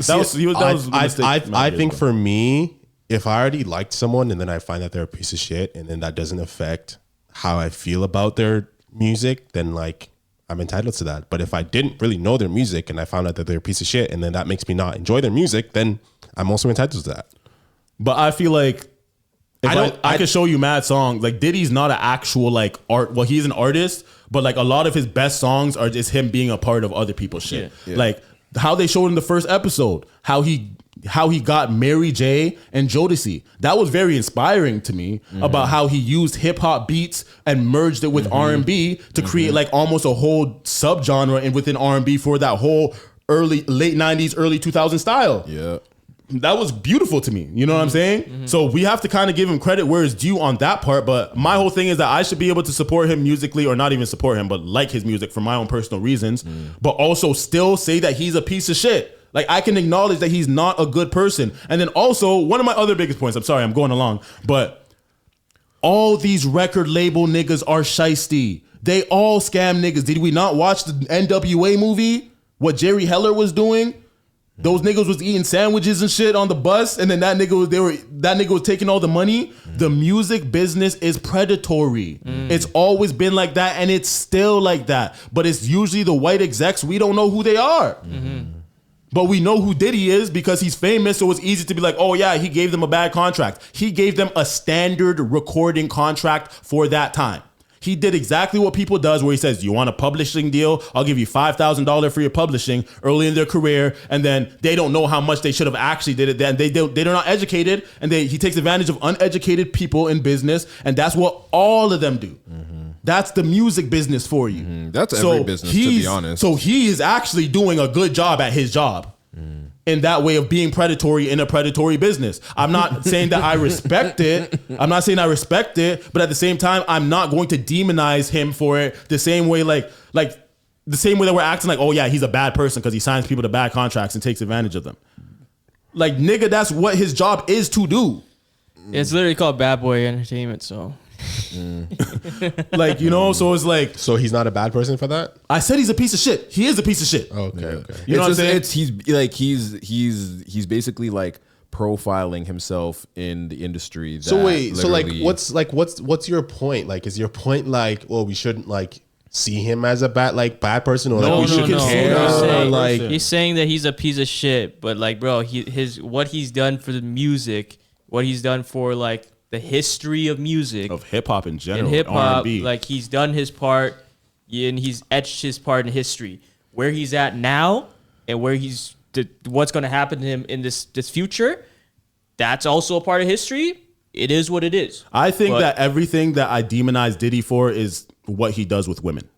Speaker 3: think for me, if I already liked someone and then I find that they're a piece of shit and then that doesn't affect how I feel about their music, then like I'm entitled to that. But if I didn't really know their music and I found out that they're a piece of shit and then that makes me not enjoy their music, then I'm also entitled to that.
Speaker 1: But I feel like I could show you mad songs. Like Diddy's not an actual like art. Well, he's an artist, but like a lot of his best songs are just him being a part of other people's shit.
Speaker 2: Yeah.
Speaker 1: Like how they showed in the first episode, how he got Mary J and Jodeci. That was very inspiring to me about how he used hip hop beats and merged it with R&B to create like almost a whole subgenre within R&B for that whole late 90s, early 2000s style.
Speaker 2: Yeah.
Speaker 1: That was beautiful to me. You know what I'm saying? So we have to kind of give him credit where it's due on that part. But my whole thing is that I should be able to support him musically, or not even support him, but like his music for my own personal reasons, but also still say that he's a piece of shit. Like I can acknowledge that he's not a good person. And then also one of my other biggest points, I'm sorry, I'm going along, but all these record label niggas are shiesty. They all scam niggas. Did we not watch the NWA movie? What Jerry Heller was doing? Those niggas was eating sandwiches and shit on the bus, and then that nigga was taking all the money. The music business is predatory. It's always been like that, and it's still like that. But it's usually the white execs. We don't know who they are. But we know who Diddy is because he's famous, so it's easy to be like, oh yeah, he gave them a bad contract. He gave them a standard recording contract for that time. He did exactly what people does, where he says, you want a publishing deal? I'll give you $5,000 for your publishing early in their career. And then they don't know how much they should have actually did it. Then they're not educated, and he takes advantage of uneducated people in business. And that's what all of them do. That's the music business for you.
Speaker 2: That's every business, to be honest.
Speaker 1: So he is actually doing a good job at his job. In that way of being predatory in a predatory business. I'm not saying that I respect it. I'm not saying I respect it, but at the same time, I'm not going to demonize him for it the same way like the same way that we're acting like, oh yeah, he's a bad person because he signs people to bad contracts and takes advantage of them. Like, nigga, that's what his job is to do.
Speaker 4: It's literally called Bad Boy Entertainment, so.
Speaker 1: Like, you know, so it's like,
Speaker 3: So he's not a bad person for that?
Speaker 1: I said he's a piece of shit. He is a piece of shit.
Speaker 3: Okay.
Speaker 1: You know what I'm saying?
Speaker 2: He's basically like profiling himself in the industry.
Speaker 3: So wait, so like
Speaker 2: literally-
Speaker 3: what's your point? Like, is your point like, well, we shouldn't like see him as a bad person, or
Speaker 1: No,
Speaker 3: like we
Speaker 1: no,
Speaker 3: should
Speaker 1: no.
Speaker 3: care?
Speaker 1: He's saying-
Speaker 3: Like,
Speaker 4: He's saying that he's a piece of shit, but like, bro, what he's done for the music, what he's done for like the history of music,
Speaker 1: Of hip hop in general,
Speaker 4: in hip hop,
Speaker 1: R&B.
Speaker 4: like he's done his part, and he's etched his part in history. Where he's at now, and where what's going to happen to him in this future, that's also a part of history. It is what it is.
Speaker 1: I think that everything that I demonize Diddy for is what he does with women.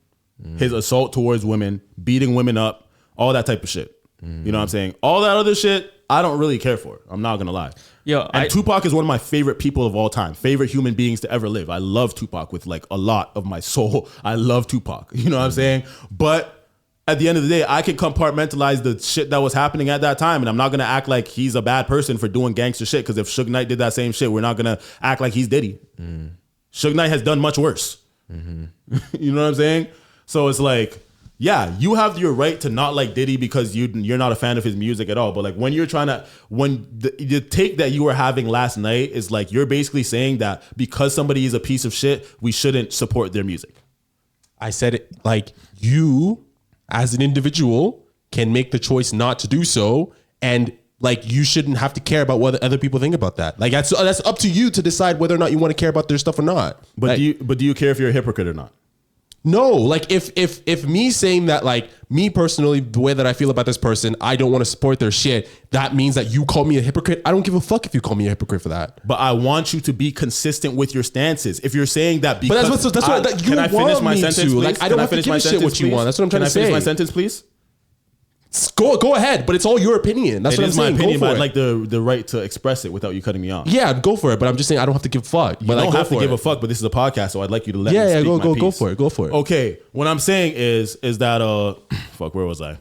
Speaker 1: His assault towards women, beating women up, all that type of shit. You know what I'm saying? All that other shit, I don't really care for. I'm not going to lie. And Tupac is one of my favorite people of all time, favorite human beings to ever live. I love Tupac with like a lot of my soul. I love Tupac. You know what I'm saying? But at the end of the day, I can compartmentalize the shit that was happening at that time, and I'm not going to act like he's a bad person for doing gangster shit, because if Suge Knight did that same shit, we're not going to act like he's Diddy. Suge Knight has done much worse. You know what I'm saying? So it's like, yeah, you have your right to not like Diddy because you're not a fan of his music at all. But like when you're trying to, the take that you were having last night is like, you're basically saying that because somebody is a piece of shit, we shouldn't support their music.
Speaker 3: I said it like, you as an individual can make the choice not to do so, and like you shouldn't have to care about what other people think about that. Like that's up to you to decide whether or not you want to care about their stuff or not.
Speaker 1: But
Speaker 3: Like,
Speaker 1: do you care if you're a hypocrite or not?
Speaker 3: no, like if me saying that, like me personally, the way that I feel about this person, I don't want to support their shit, that means that you call me a hypocrite. I don't give a fuck if you call me a hypocrite for that.
Speaker 1: But I want you to be consistent with your stances. If you're saying that because
Speaker 3: But that's what that you
Speaker 1: can I finish
Speaker 3: want
Speaker 1: my
Speaker 3: me
Speaker 1: sentence,
Speaker 3: to.
Speaker 1: please?
Speaker 3: Like I don't
Speaker 1: Can
Speaker 3: have to
Speaker 1: finish
Speaker 3: give
Speaker 1: my
Speaker 3: a shit
Speaker 1: sentence,
Speaker 3: what you
Speaker 1: please?
Speaker 3: want. That's what I'm trying to say.
Speaker 1: Can I finish my sentence, please?
Speaker 3: Go ahead, but it's all your opinion. That's
Speaker 1: It
Speaker 3: what I'm
Speaker 1: is my
Speaker 3: saying.
Speaker 1: opinion,
Speaker 3: Go
Speaker 1: but
Speaker 3: for
Speaker 1: I'd
Speaker 3: it.
Speaker 1: like the right to express it without you cutting me off.
Speaker 3: Yeah, go for it. But I'm just saying I don't have to give a fuck.
Speaker 1: You
Speaker 3: But
Speaker 1: don't
Speaker 3: like,
Speaker 1: have to give a fuck, but this is a podcast, so I'd like you to let me speak my piece.
Speaker 3: go for it. Go for it.
Speaker 1: Okay, what I'm saying is that fuck, where was I?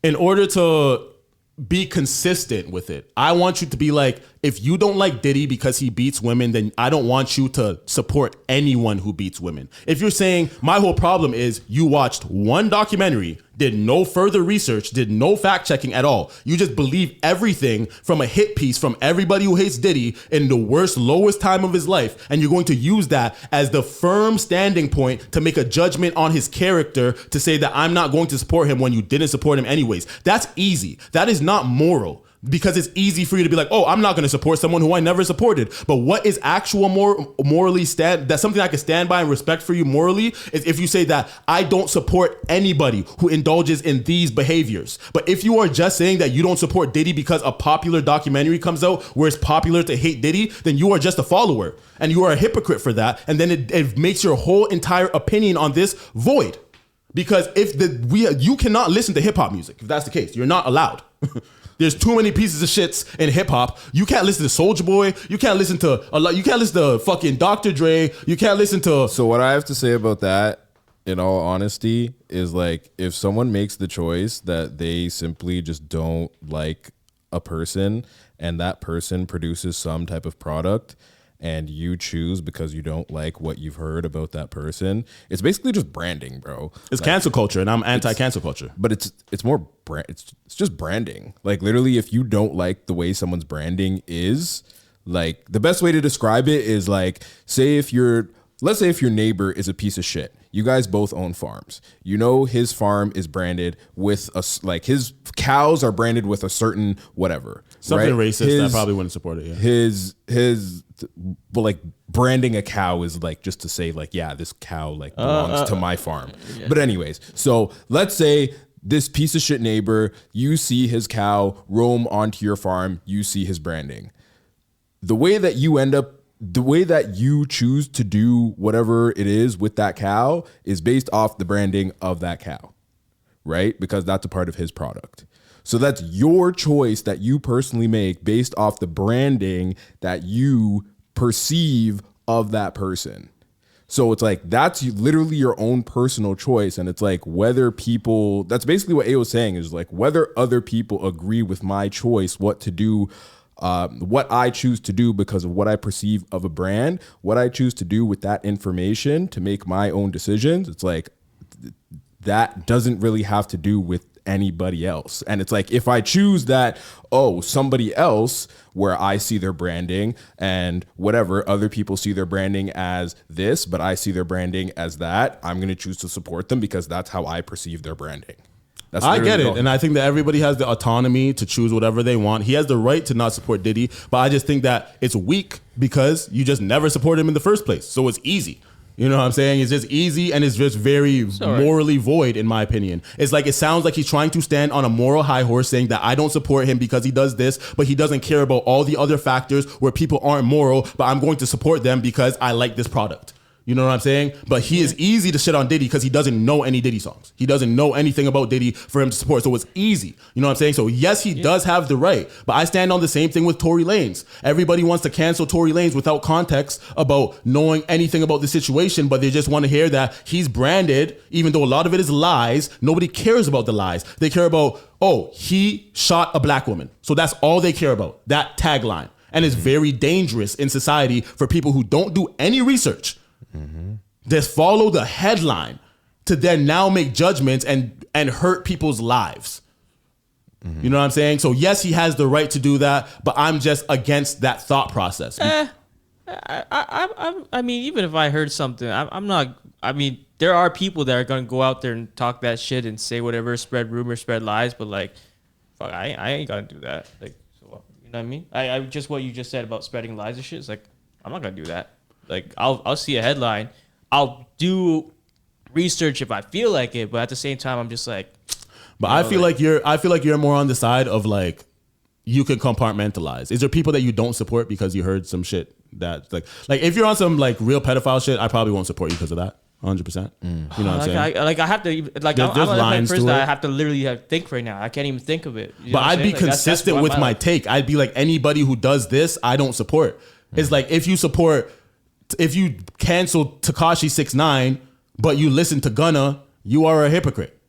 Speaker 1: In order to be consistent with it, I want you to be like, if you don't like Diddy because he beats women, then I don't want you to support anyone who beats women. If you're saying my whole problem is you watched one documentary, did no further research, did no fact checking at all, you just believe everything from a hit piece from everybody who hates Diddy in the worst, lowest time of his life, and you're going to use that as the firm standing point to make a judgment on his character, to say that I'm not going to support him when you didn't support him anyways. That's easy. That is not moral. Because it's easy for you to be like, oh, I'm not going to support someone who I never supported. But what is actual morally that's something I can stand by and respect for you morally, is if you say that I don't support anybody who indulges in these behaviors. But if you are just saying that you don't support Diddy because a popular documentary comes out where it's popular to hate Diddy, then you are just a follower and you are a hypocrite for that. And then it makes your whole entire opinion on this void. Because you cannot listen to hip hop music. If that's the case, you're not allowed. There's too many pieces of shits in hip hop. You can't listen to Soulja Boy. You can't listen to a lot. You can't listen to fucking Dr. Dre. You can't listen to.
Speaker 2: So what I have to say about that, in all honesty, is like if someone makes the choice that they simply just don't like a person and that person produces some type of product and you choose because you don't like what you've heard about that person, it's basically just branding, bro.
Speaker 1: It's cancel culture, and I'm anti-cancel culture.
Speaker 2: But it's more it's just branding. Like literally, if you don't like the way someone's branding is, like the best way to describe it is like, let's say if your neighbor is a piece of shit. You guys both own farms. You know his farm is branded with his cows are branded with a certain whatever.
Speaker 1: Something
Speaker 2: right?
Speaker 1: racist. I probably wouldn't support it. Yeah.
Speaker 2: But like branding a cow is like just to say like, yeah, this cow like belongs to my farm. Yeah. But anyways, so let's say this piece of shit neighbor, you see his cow roam onto your farm, you see his branding. The way that you choose to do whatever it is with that cow is based off the branding of that cow, right? Because that's a part of his product. So that's your choice that you personally make based off the branding that you perceive of that person. So it's like, that's literally your own personal choice. And it's like whether people, that's basically what A was saying, is like whether other people agree with my choice, what to do, what I choose to do because of what I perceive of a brand, what I choose to do with that information to make my own decisions. It's like, that doesn't really have to do with anybody else. And it's like, if I choose that, somebody else where I see their branding and whatever, other people see their branding as this, but I see their branding as that, I'm going to choose to support them because that's how I perceive their branding.
Speaker 1: I get it. And I think that everybody has the autonomy to choose whatever they want. He has the right to not support Diddy, but I just think that it's weak because you just never supported him in the first place. So it's easy. You know what I'm saying? It's just easy and it's just very morally void, in my opinion. It's like, it sounds like he's trying to stand on a moral high horse saying that I don't support him because he does this, but he doesn't care about all the other factors where people aren't moral, but I'm going to support them because I like this product. You know what I'm saying? But he is easy to shit on Diddy because he doesn't know any Diddy songs. He doesn't know anything about Diddy for him to support. So it's easy. You know what I'm saying? So yes, he does have the right. But I stand on the same thing with Tory Lanez. Everybody wants to cancel Tory Lanez without context about knowing anything about the situation, but they just want to hear that he's branded, even though a lot of it is lies. Nobody cares about the lies. They care about, he shot a black woman. So that's all they care about, that tagline. And it's very dangerous in society for people who don't do any research. Just follow the headline to then now make judgments and hurt people's lives. You know what I'm saying? So yes, he has the right to do that, but I'm just against that thought process.
Speaker 4: I mean, even if I heard something, I'm not. I mean, there are people that are gonna go out there and talk that shit and say whatever, spread rumors, spread lies, but like, fuck, I ain't gonna do that. Like, so, you know what I mean? I just what you just said about spreading lies and shit. It's like, I'm not gonna do that. Like, I'll see a headline. I'll do research if I feel like it, but at the same time, I'm just like.
Speaker 1: But I feel like you're more on the side of like you can compartmentalize. Is there people that you don't support because you heard some shit that like if you're on some like real pedophile shit, I probably won't support you because of that. 100%. You know what I'm saying?
Speaker 4: I have to like I'm
Speaker 1: there's
Speaker 4: a
Speaker 1: lines
Speaker 4: person
Speaker 1: to
Speaker 4: that
Speaker 1: it.
Speaker 4: I have to literally think right now. I can't even think of it. You know
Speaker 1: But
Speaker 4: what I'm
Speaker 1: I'd be
Speaker 4: saying? Like,
Speaker 1: consistent
Speaker 4: that's
Speaker 1: with my take. I'd be like, anybody who does this, I don't support. It's like if you cancel Tekashi 6ix9ine, but you listen to Gunna, you are a hypocrite.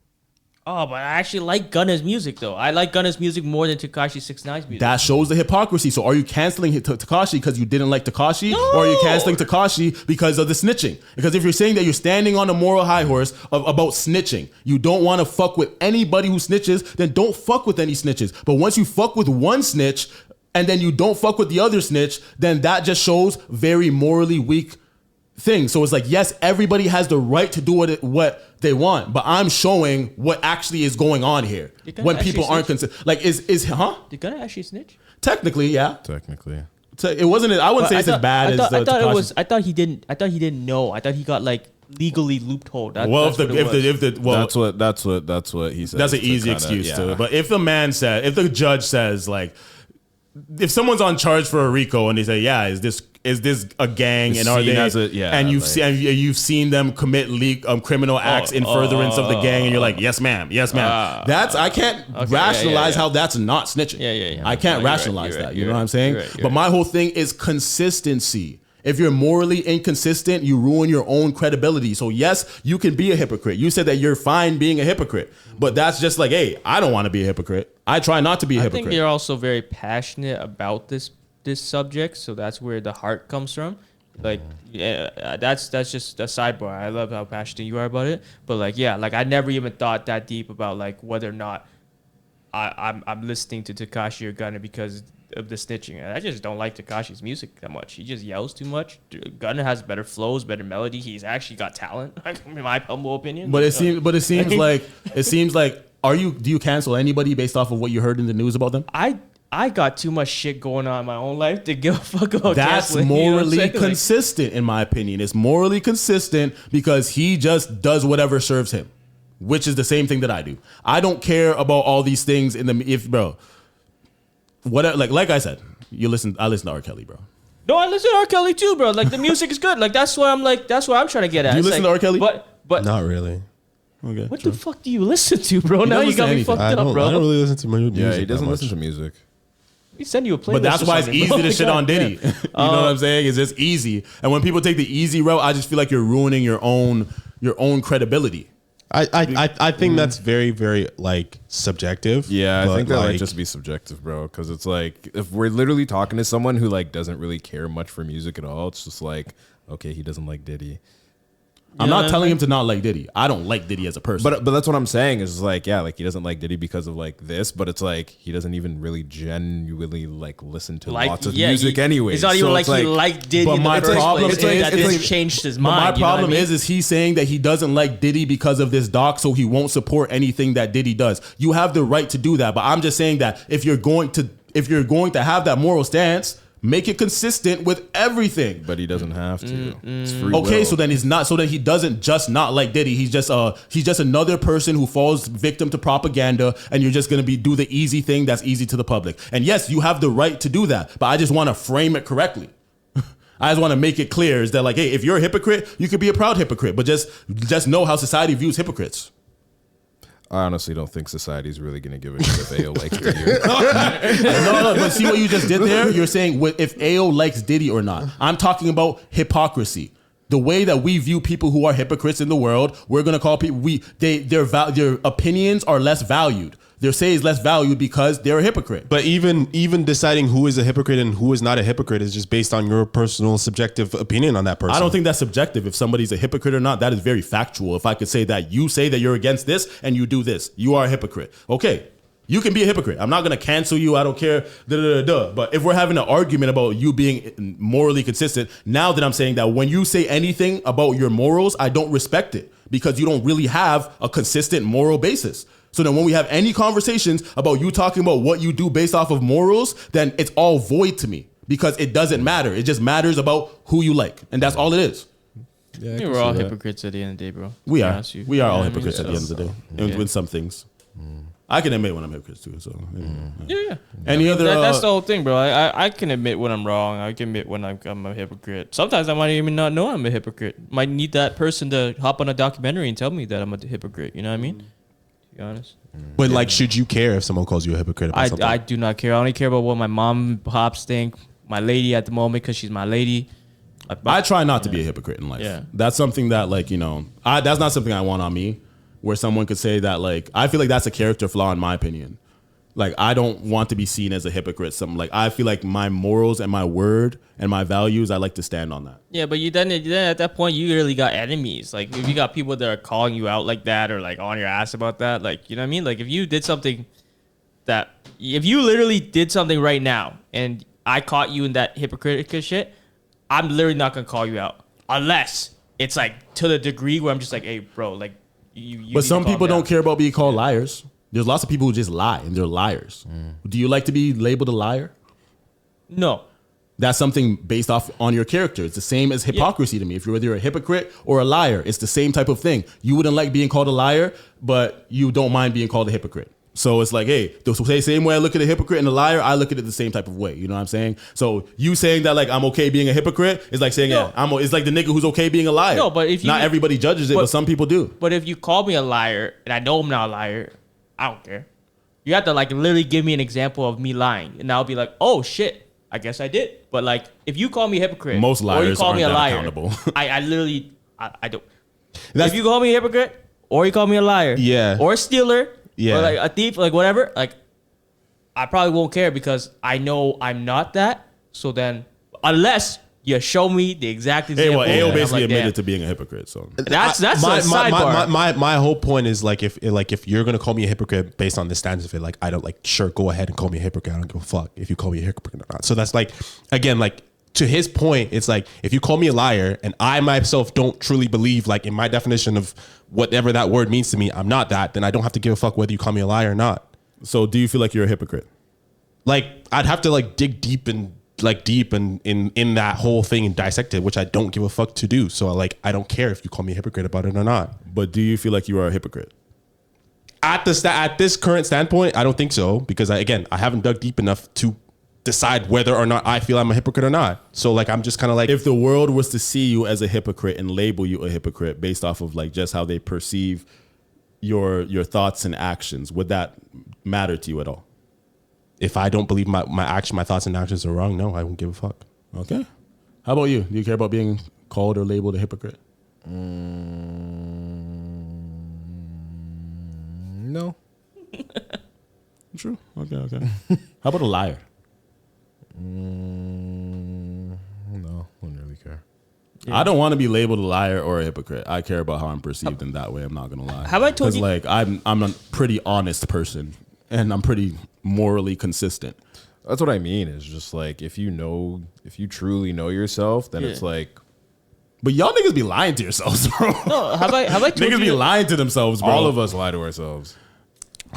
Speaker 4: Oh, but I actually like Gunna's music though. I like Gunna's music more than Tekashi 6ix9ine's music.
Speaker 1: That shows the hypocrisy. So are you canceling Tekashi because you didn't like Tekashi? Or are you canceling Tekashi because of the snitching? Because if you're saying that you're standing on a moral high horse about snitching, you don't want to fuck with anybody who snitches, then don't fuck with any snitches. But once you fuck with one snitch and then you don't fuck with the other snitch, then that just shows very morally weak thing. So it's like, yes, everybody has the right to do what they want, but I'm showing what actually is going on here when people aren't consistent. Like,
Speaker 4: Did Gunna actually snitch?
Speaker 1: Technically, yeah.
Speaker 2: Technically.
Speaker 1: So it wasn't. I wouldn't say it's as bad as.
Speaker 4: I thought it was. I thought he didn't know. I thought he got like legally loopholed. That's what
Speaker 2: he said.
Speaker 1: That's an easy excuse too. But if the judge says like, if someone's on charge for a RICO and they say, yeah, is this a gang and are they and you've seen them commit criminal acts in furtherance of the gang and you're like, yes ma'am, that's I can't rationalize how that's not snitching. I can't rationalize that. You know what I'm saying? But my whole thing is consistency. If you're morally inconsistent, you ruin your own credibility. So yes, you can be a hypocrite. You said that you're fine being a hypocrite, but that's just like, hey, I don't want to be a hypocrite. I try not to be a hypocrite.
Speaker 4: I think you're also very passionate about this subject, so that's where the heart comes from. Like, yeah, that's just a sidebar. I love how passionate you are about it, but like, yeah, like I never even thought that deep about like whether or not I'm listening to Tekashi or Gunna because of the snitching. I just don't like Tekashi's music that much. He just yells too much. Gunna has better flows, better melody. He's actually got talent, in my humble opinion.
Speaker 1: But it seems like do you cancel anybody based off of what you heard in the news about them?
Speaker 4: I got too much shit going on in my own life to give a fuck about
Speaker 1: That's
Speaker 4: canceling.
Speaker 1: morally
Speaker 4: You know
Speaker 1: consistent, in my opinion. It's morally consistent because he just does whatever serves him, which is the same thing that I do. I don't care about all these things like I said, I listen to R. Kelly, bro.
Speaker 4: No, I listen to R. Kelly too, bro. Like the music is good. Like that's what I'm trying to get at.
Speaker 1: Do you listen to R. Kelly?
Speaker 4: But
Speaker 3: Not really.
Speaker 1: Okay.
Speaker 4: What the fuck do you listen to, bro? Now you got me fucked up, bro.
Speaker 3: I don't really listen to music.
Speaker 2: Yeah, he doesn't listen to music.
Speaker 4: We send you a playlist.
Speaker 1: But that's why it's easy to shit on Diddy.
Speaker 4: Yeah.
Speaker 1: You know what I'm saying? It's just easy. And when people take the easy route, I just feel like you're ruining your own credibility.
Speaker 3: I think that's very, very like subjective.
Speaker 2: Yeah, I think that might just be subjective, bro. Because it's like if we're literally talking to someone who like doesn't really care much for music at all, it's just like, okay, he doesn't like Diddy.
Speaker 1: I'm not telling him to not like Diddy. I don't like Diddy as a person.
Speaker 2: But that's what I'm saying is like, yeah, like he doesn't like Diddy because of like this, but it's like he doesn't even really genuinely like listen to lots of music anyway.
Speaker 4: It's not even like he liked Diddy.
Speaker 1: But my problem is
Speaker 4: that this changed his mind.
Speaker 1: My problem is he's saying that he doesn't like Diddy because of this doc, so he won't support anything that Diddy does. You have the right to do that, but I'm just saying that if you're going to have that moral stance, make it consistent with everything.
Speaker 2: But he doesn't have to. It's free will.
Speaker 1: Okay, so then he doesn't just not like Diddy. He's just another person who falls victim to propaganda, and you're just gonna do the easy thing that's easy to the public. And yes, you have the right to do that, but I just want to frame it correctly. I just want to make it clear is that like, hey, if you're a hypocrite, you could be a proud hypocrite, but just know how society views hypocrites.
Speaker 2: I honestly don't think society's really going to give a shit if AO likes Diddy or
Speaker 1: No, but see what you just did there? You're saying if AO likes Diddy or not. I'm talking about hypocrisy. The way that we view people who are hypocrites in the world, we're going to call people, their opinions are less valued. Their say is less valued because they're a hypocrite.
Speaker 3: But even deciding who is a hypocrite and who is not a hypocrite is just based on your personal subjective opinion on that person.
Speaker 1: I don't think that's subjective. If somebody's a hypocrite or not, that is very factual. If I could say that you say that you're against this and you do this, you are a hypocrite. Okay, you can be a hypocrite. I'm not going to cancel you. I don't care. But if we're having an argument about you being morally consistent, now that I'm saying that when you say anything about your morals, I don't respect it because you don't really have a consistent moral basis. So then when we have any conversations about you talking about what you do based off of morals, then it's all void to me because it doesn't matter. It just matters about who you like. And that's all it is.
Speaker 2: Yeah,
Speaker 4: I think we're all hypocrites at the end of the day, bro.
Speaker 1: We
Speaker 4: To be
Speaker 1: are.
Speaker 4: honest with you.
Speaker 1: We are
Speaker 4: You know
Speaker 1: all
Speaker 4: what I mean?
Speaker 1: hypocrites at the end of the day.
Speaker 4: Yeah.
Speaker 1: With some things. I can admit when I'm hypocrites too. So
Speaker 4: Yeah.
Speaker 1: Any other
Speaker 4: That's the whole thing, bro. I can admit when I'm wrong. I can admit when I'm a hypocrite. Sometimes I might even not know I'm a hypocrite. Might need that person to hop on a documentary and tell me that I'm a hypocrite. You know what I mean? To be honest.
Speaker 3: But like, should you care if someone calls you a hypocrite about something?
Speaker 4: I do not care. I only care about what my mom and pops think. My lady at the moment, because she's my lady.
Speaker 1: I try not to be a hypocrite in life.
Speaker 4: Yeah.
Speaker 1: That's something that like, that's not something I want on me where someone could say that like, I feel like that's a character flaw in my opinion. Like, I don't want to be seen as a hypocrite. Something like, I feel like my morals and my word and my values, I like to stand on that.
Speaker 4: Yeah, but then at that point, you really got enemies. Like, if you got people that are calling you out like that or like on your ass about that, like, you know what I mean? Like, if you did something if you literally did something right now and I caught you in that hypocritical shit, I'm literally not gonna call you out unless it's like to the degree where I'm just like, hey, bro, like you.
Speaker 1: But some people don't care about being called liars. There's lots of people who just lie and they're liars. Do you like to be labeled a liar?
Speaker 4: No.
Speaker 1: That's something based off on your character. It's the same as hypocrisy to me. If you're whether you're a hypocrite or a liar, it's the same type of thing. You wouldn't like being called a liar, but you don't mind being called a hypocrite. So it's like, hey, the same way I look at a hypocrite and a liar, I look at it the same type of way. You know what I'm saying? So you saying that like I'm okay being a hypocrite is like saying it's like the nigga who's okay being a liar.
Speaker 4: No, but if you,
Speaker 1: not everybody judges it, but some people do.
Speaker 4: But if you call me a liar and I know I'm not a liar, I don't care. You have to like literally give me an example of me lying, and I'll be like, oh shit, I guess I did. But like, if you call me a hypocrite,
Speaker 1: Most
Speaker 4: or
Speaker 1: liars
Speaker 4: you call me a
Speaker 1: aren't that
Speaker 4: liar,
Speaker 1: accountable.
Speaker 4: I literally don't. If you call me a hypocrite, or you call me a liar, or a stealer, or like a thief, like whatever, like I probably won't care because I know I'm not that. So then, unless you show me the exact example,
Speaker 1: Hey, well, AO basically
Speaker 4: like,
Speaker 1: admitted to being a hypocrite. So
Speaker 4: that's a sidebar.
Speaker 3: My whole point is like if you're gonna call me a hypocrite based on the stance of it, like I don't like sure go ahead and call me a hypocrite. I don't give a fuck if you call me a hypocrite or not. So that's like again like to his point, it's like if you call me a liar and I myself don't truly believe like in my definition of whatever that word means to me, I'm not that, then I don't have to give a fuck whether you call me a liar or not.
Speaker 1: So do you feel like you're a hypocrite?
Speaker 3: Like I'd have to like dig deep in that whole thing and dissect it, which I don't give a fuck to do. So like I don't care if you call me a hypocrite about it or not.
Speaker 1: But do you feel like you are a hypocrite?
Speaker 3: At this current standpoint, I don't think so because I haven't dug deep enough to decide whether or not I feel I'm a hypocrite or not. So like I'm just kind of like,
Speaker 1: if the world was to see you as a hypocrite and label you a hypocrite based off of like just how they perceive your thoughts and actions, would that matter to you at all?
Speaker 3: If I don't believe my thoughts and actions are wrong, no, I won't give a fuck.
Speaker 1: Okay. How about you? Do you care about being called or labeled a hypocrite?
Speaker 2: No.
Speaker 1: True. Okay. How about a liar?
Speaker 2: No, wouldn't really care.
Speaker 1: Yeah. I don't want to be labeled a liar or a hypocrite. I care about how I'm perceived in that way. I'm not gonna lie.
Speaker 4: Have I told you?
Speaker 1: Like I'm a pretty honest person and I'm pretty morally consistent.
Speaker 2: That's what I mean. Is just like if you truly know yourself, then it's like.
Speaker 1: But y'all niggas be lying to yourselves, bro.
Speaker 4: No, have I told
Speaker 1: niggas be lying to themselves, bro.
Speaker 2: All of us lie to ourselves.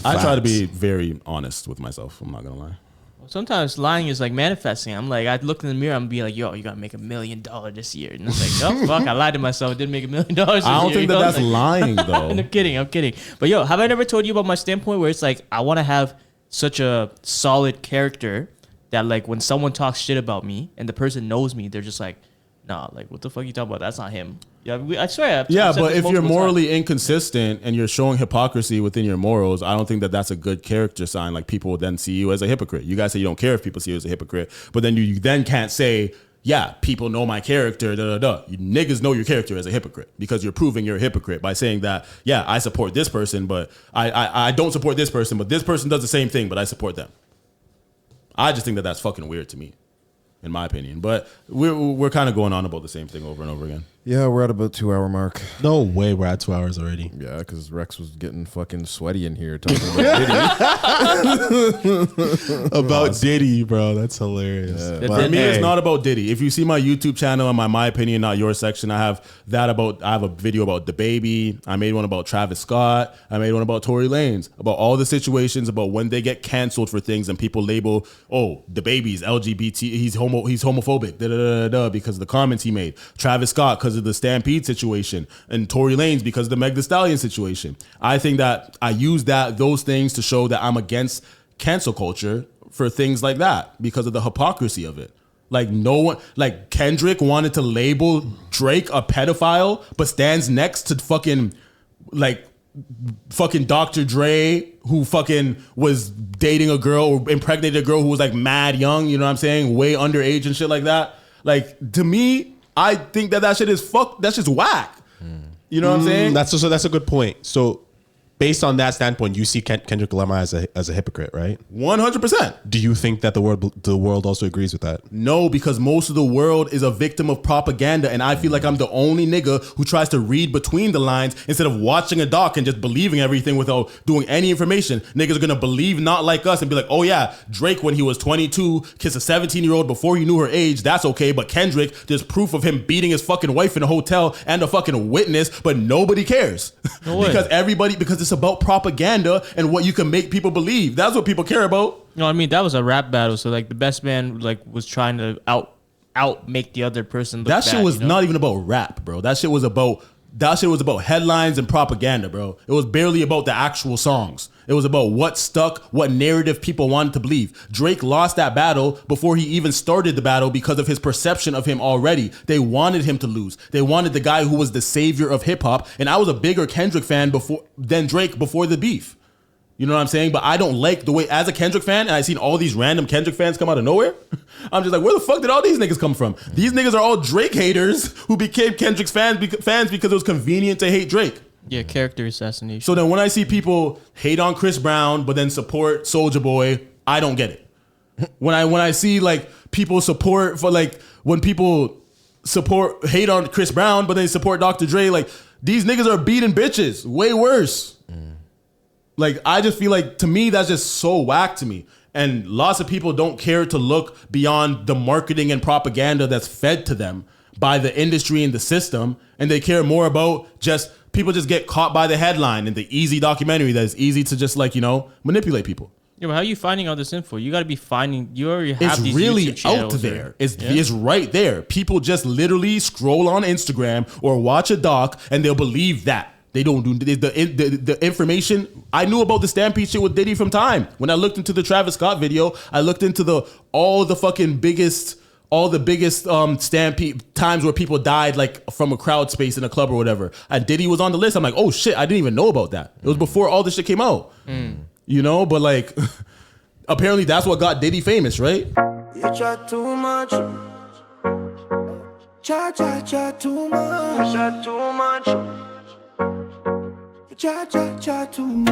Speaker 1: I try to be very honest with myself. I'm not gonna lie.
Speaker 4: Sometimes lying is like manifesting. I'm like, I look in the mirror, I'm be like, yo, you gotta make $1 million this year. And it's like, oh, fuck, I lied to myself. I didn't make $1 million this year.
Speaker 1: I don't think that's lying, though.
Speaker 4: I'm kidding. But yo, have I never told you about my standpoint where it's like, I want to have such a solid character that like when someone talks shit about me and the person knows me, they're just like, nah, like what the fuck you talking about? That's not him. Yeah, I swear.
Speaker 1: Yeah, but if you're morally inconsistent and you're showing hypocrisy within your morals, I don't think that that's a good character sign. Like people will then see you as a hypocrite. You guys say you don't care if people see you as a hypocrite, but then you then can't say, yeah, people know my character. You niggas know your character as a hypocrite because you're proving you're a hypocrite by saying that, yeah, I support this person, but I don't support this person, but this person does the same thing, but I support them. I just think that that's fucking weird to me, in my opinion. But we're kind of going on about the same thing over and over again.
Speaker 2: Yeah, we're at about 2 hour mark.
Speaker 3: No way, we're at 2 hours already.
Speaker 2: Yeah, because Rex was getting fucking sweaty in here talking about Diddy.
Speaker 3: About Diddy, bro. That's hilarious.
Speaker 2: Yeah.
Speaker 1: For me, it's not about Diddy. If you see my YouTube channel and my opinion, not your section, I have a video about the baby. I made one about Travis Scott. I made one about Tory Lanez, about all the situations about when they get canceled for things and people label, oh, the baby's LGBT, he's homophobic, because of the comments he made. Travis Scott because of the Stampede situation, and Tory Lanez because of the Meg Thee Stallion situation. I think that I use those things to show that I'm against cancel culture for things like that because of the hypocrisy of it. Like no one, like Kendrick wanted to label Drake a pedophile, but stands next to fucking Dr. Dre, who fucking was dating a girl or impregnated a girl who was like mad young, you know what I'm saying? Way underage and shit like that. Like, to me, I think that shit is that's just whack. You know what I'm saying?
Speaker 3: That's a good point. So, based on that standpoint, you see Kendrick Lamar as a hypocrite, right?
Speaker 1: 100%.
Speaker 3: Do you think that the world also agrees with that?
Speaker 1: No, because most of the world is a victim of propaganda, and I feel like I'm the only nigga who tries to read between the lines instead of watching a doc and just believing everything without doing any information. Niggas are gonna believe not like us and be like, oh yeah, Drake when he was 22 kissed a 17-year-old before he knew her age, that's okay, but Kendrick, there's proof of him beating his fucking wife in a hotel and a fucking witness, but nobody cares.
Speaker 4: No way.
Speaker 1: because it's about propaganda and what you can make people believe. That's what people care about.
Speaker 4: No, I mean that was a rap battle, so like the best man like was trying to out make the other person look
Speaker 1: That shit
Speaker 4: bad,
Speaker 1: was
Speaker 4: you know?
Speaker 1: not even about rap, bro. That shit was about headlines and propaganda, bro. It was barely about the actual songs. It was about what stuck, what narrative people wanted to believe. Drake lost that battle before he even started the battle because of his perception of him already. They wanted him to lose. They wanted the guy who was the savior of hip hop. And I was a bigger Kendrick fan than Drake before the beef. You know what I'm saying? But I don't like the way, as a Kendrick fan, and I seen all these random Kendrick fans come out of nowhere, I'm just like, where the fuck did all these niggas come from? These niggas are all Drake haters who became Kendrick's fans because it was convenient to hate Drake.
Speaker 4: Yeah, character assassination.
Speaker 1: So then when I see people hate on Chris Brown but then support Soulja Boy, I don't get it. When I see like people support for like when people hate on Chris Brown but they support Dr. Dre, like these niggas are beating bitches way worse. Like I just feel like to me that's just so whack to me. And lots of people don't care to look beyond the marketing and propaganda that's fed to them by the industry and the system, and they care more about people just get caught by the headline and the easy documentary that is easy to just like, manipulate people.
Speaker 4: Yeah, but how are you finding all this info? You got to be finding. You already have
Speaker 1: It's
Speaker 4: these
Speaker 1: really
Speaker 4: YouTube channels
Speaker 1: out there. It's right there. People just literally scroll on Instagram or watch a doc and they'll believe that. They don't do the information. I knew about the Stampede shit with Diddy from time. When I looked into the Travis Scott video, I looked into all the biggest Stampede times where people died like from a crowd space in a club or whatever. And Diddy was on the list. I'm like, oh shit, I didn't even know about that. It was before all this shit came out. But like apparently that's what got Diddy famous, right?
Speaker 5: You chat too much. Chat too much. Chat too much. Chat too much.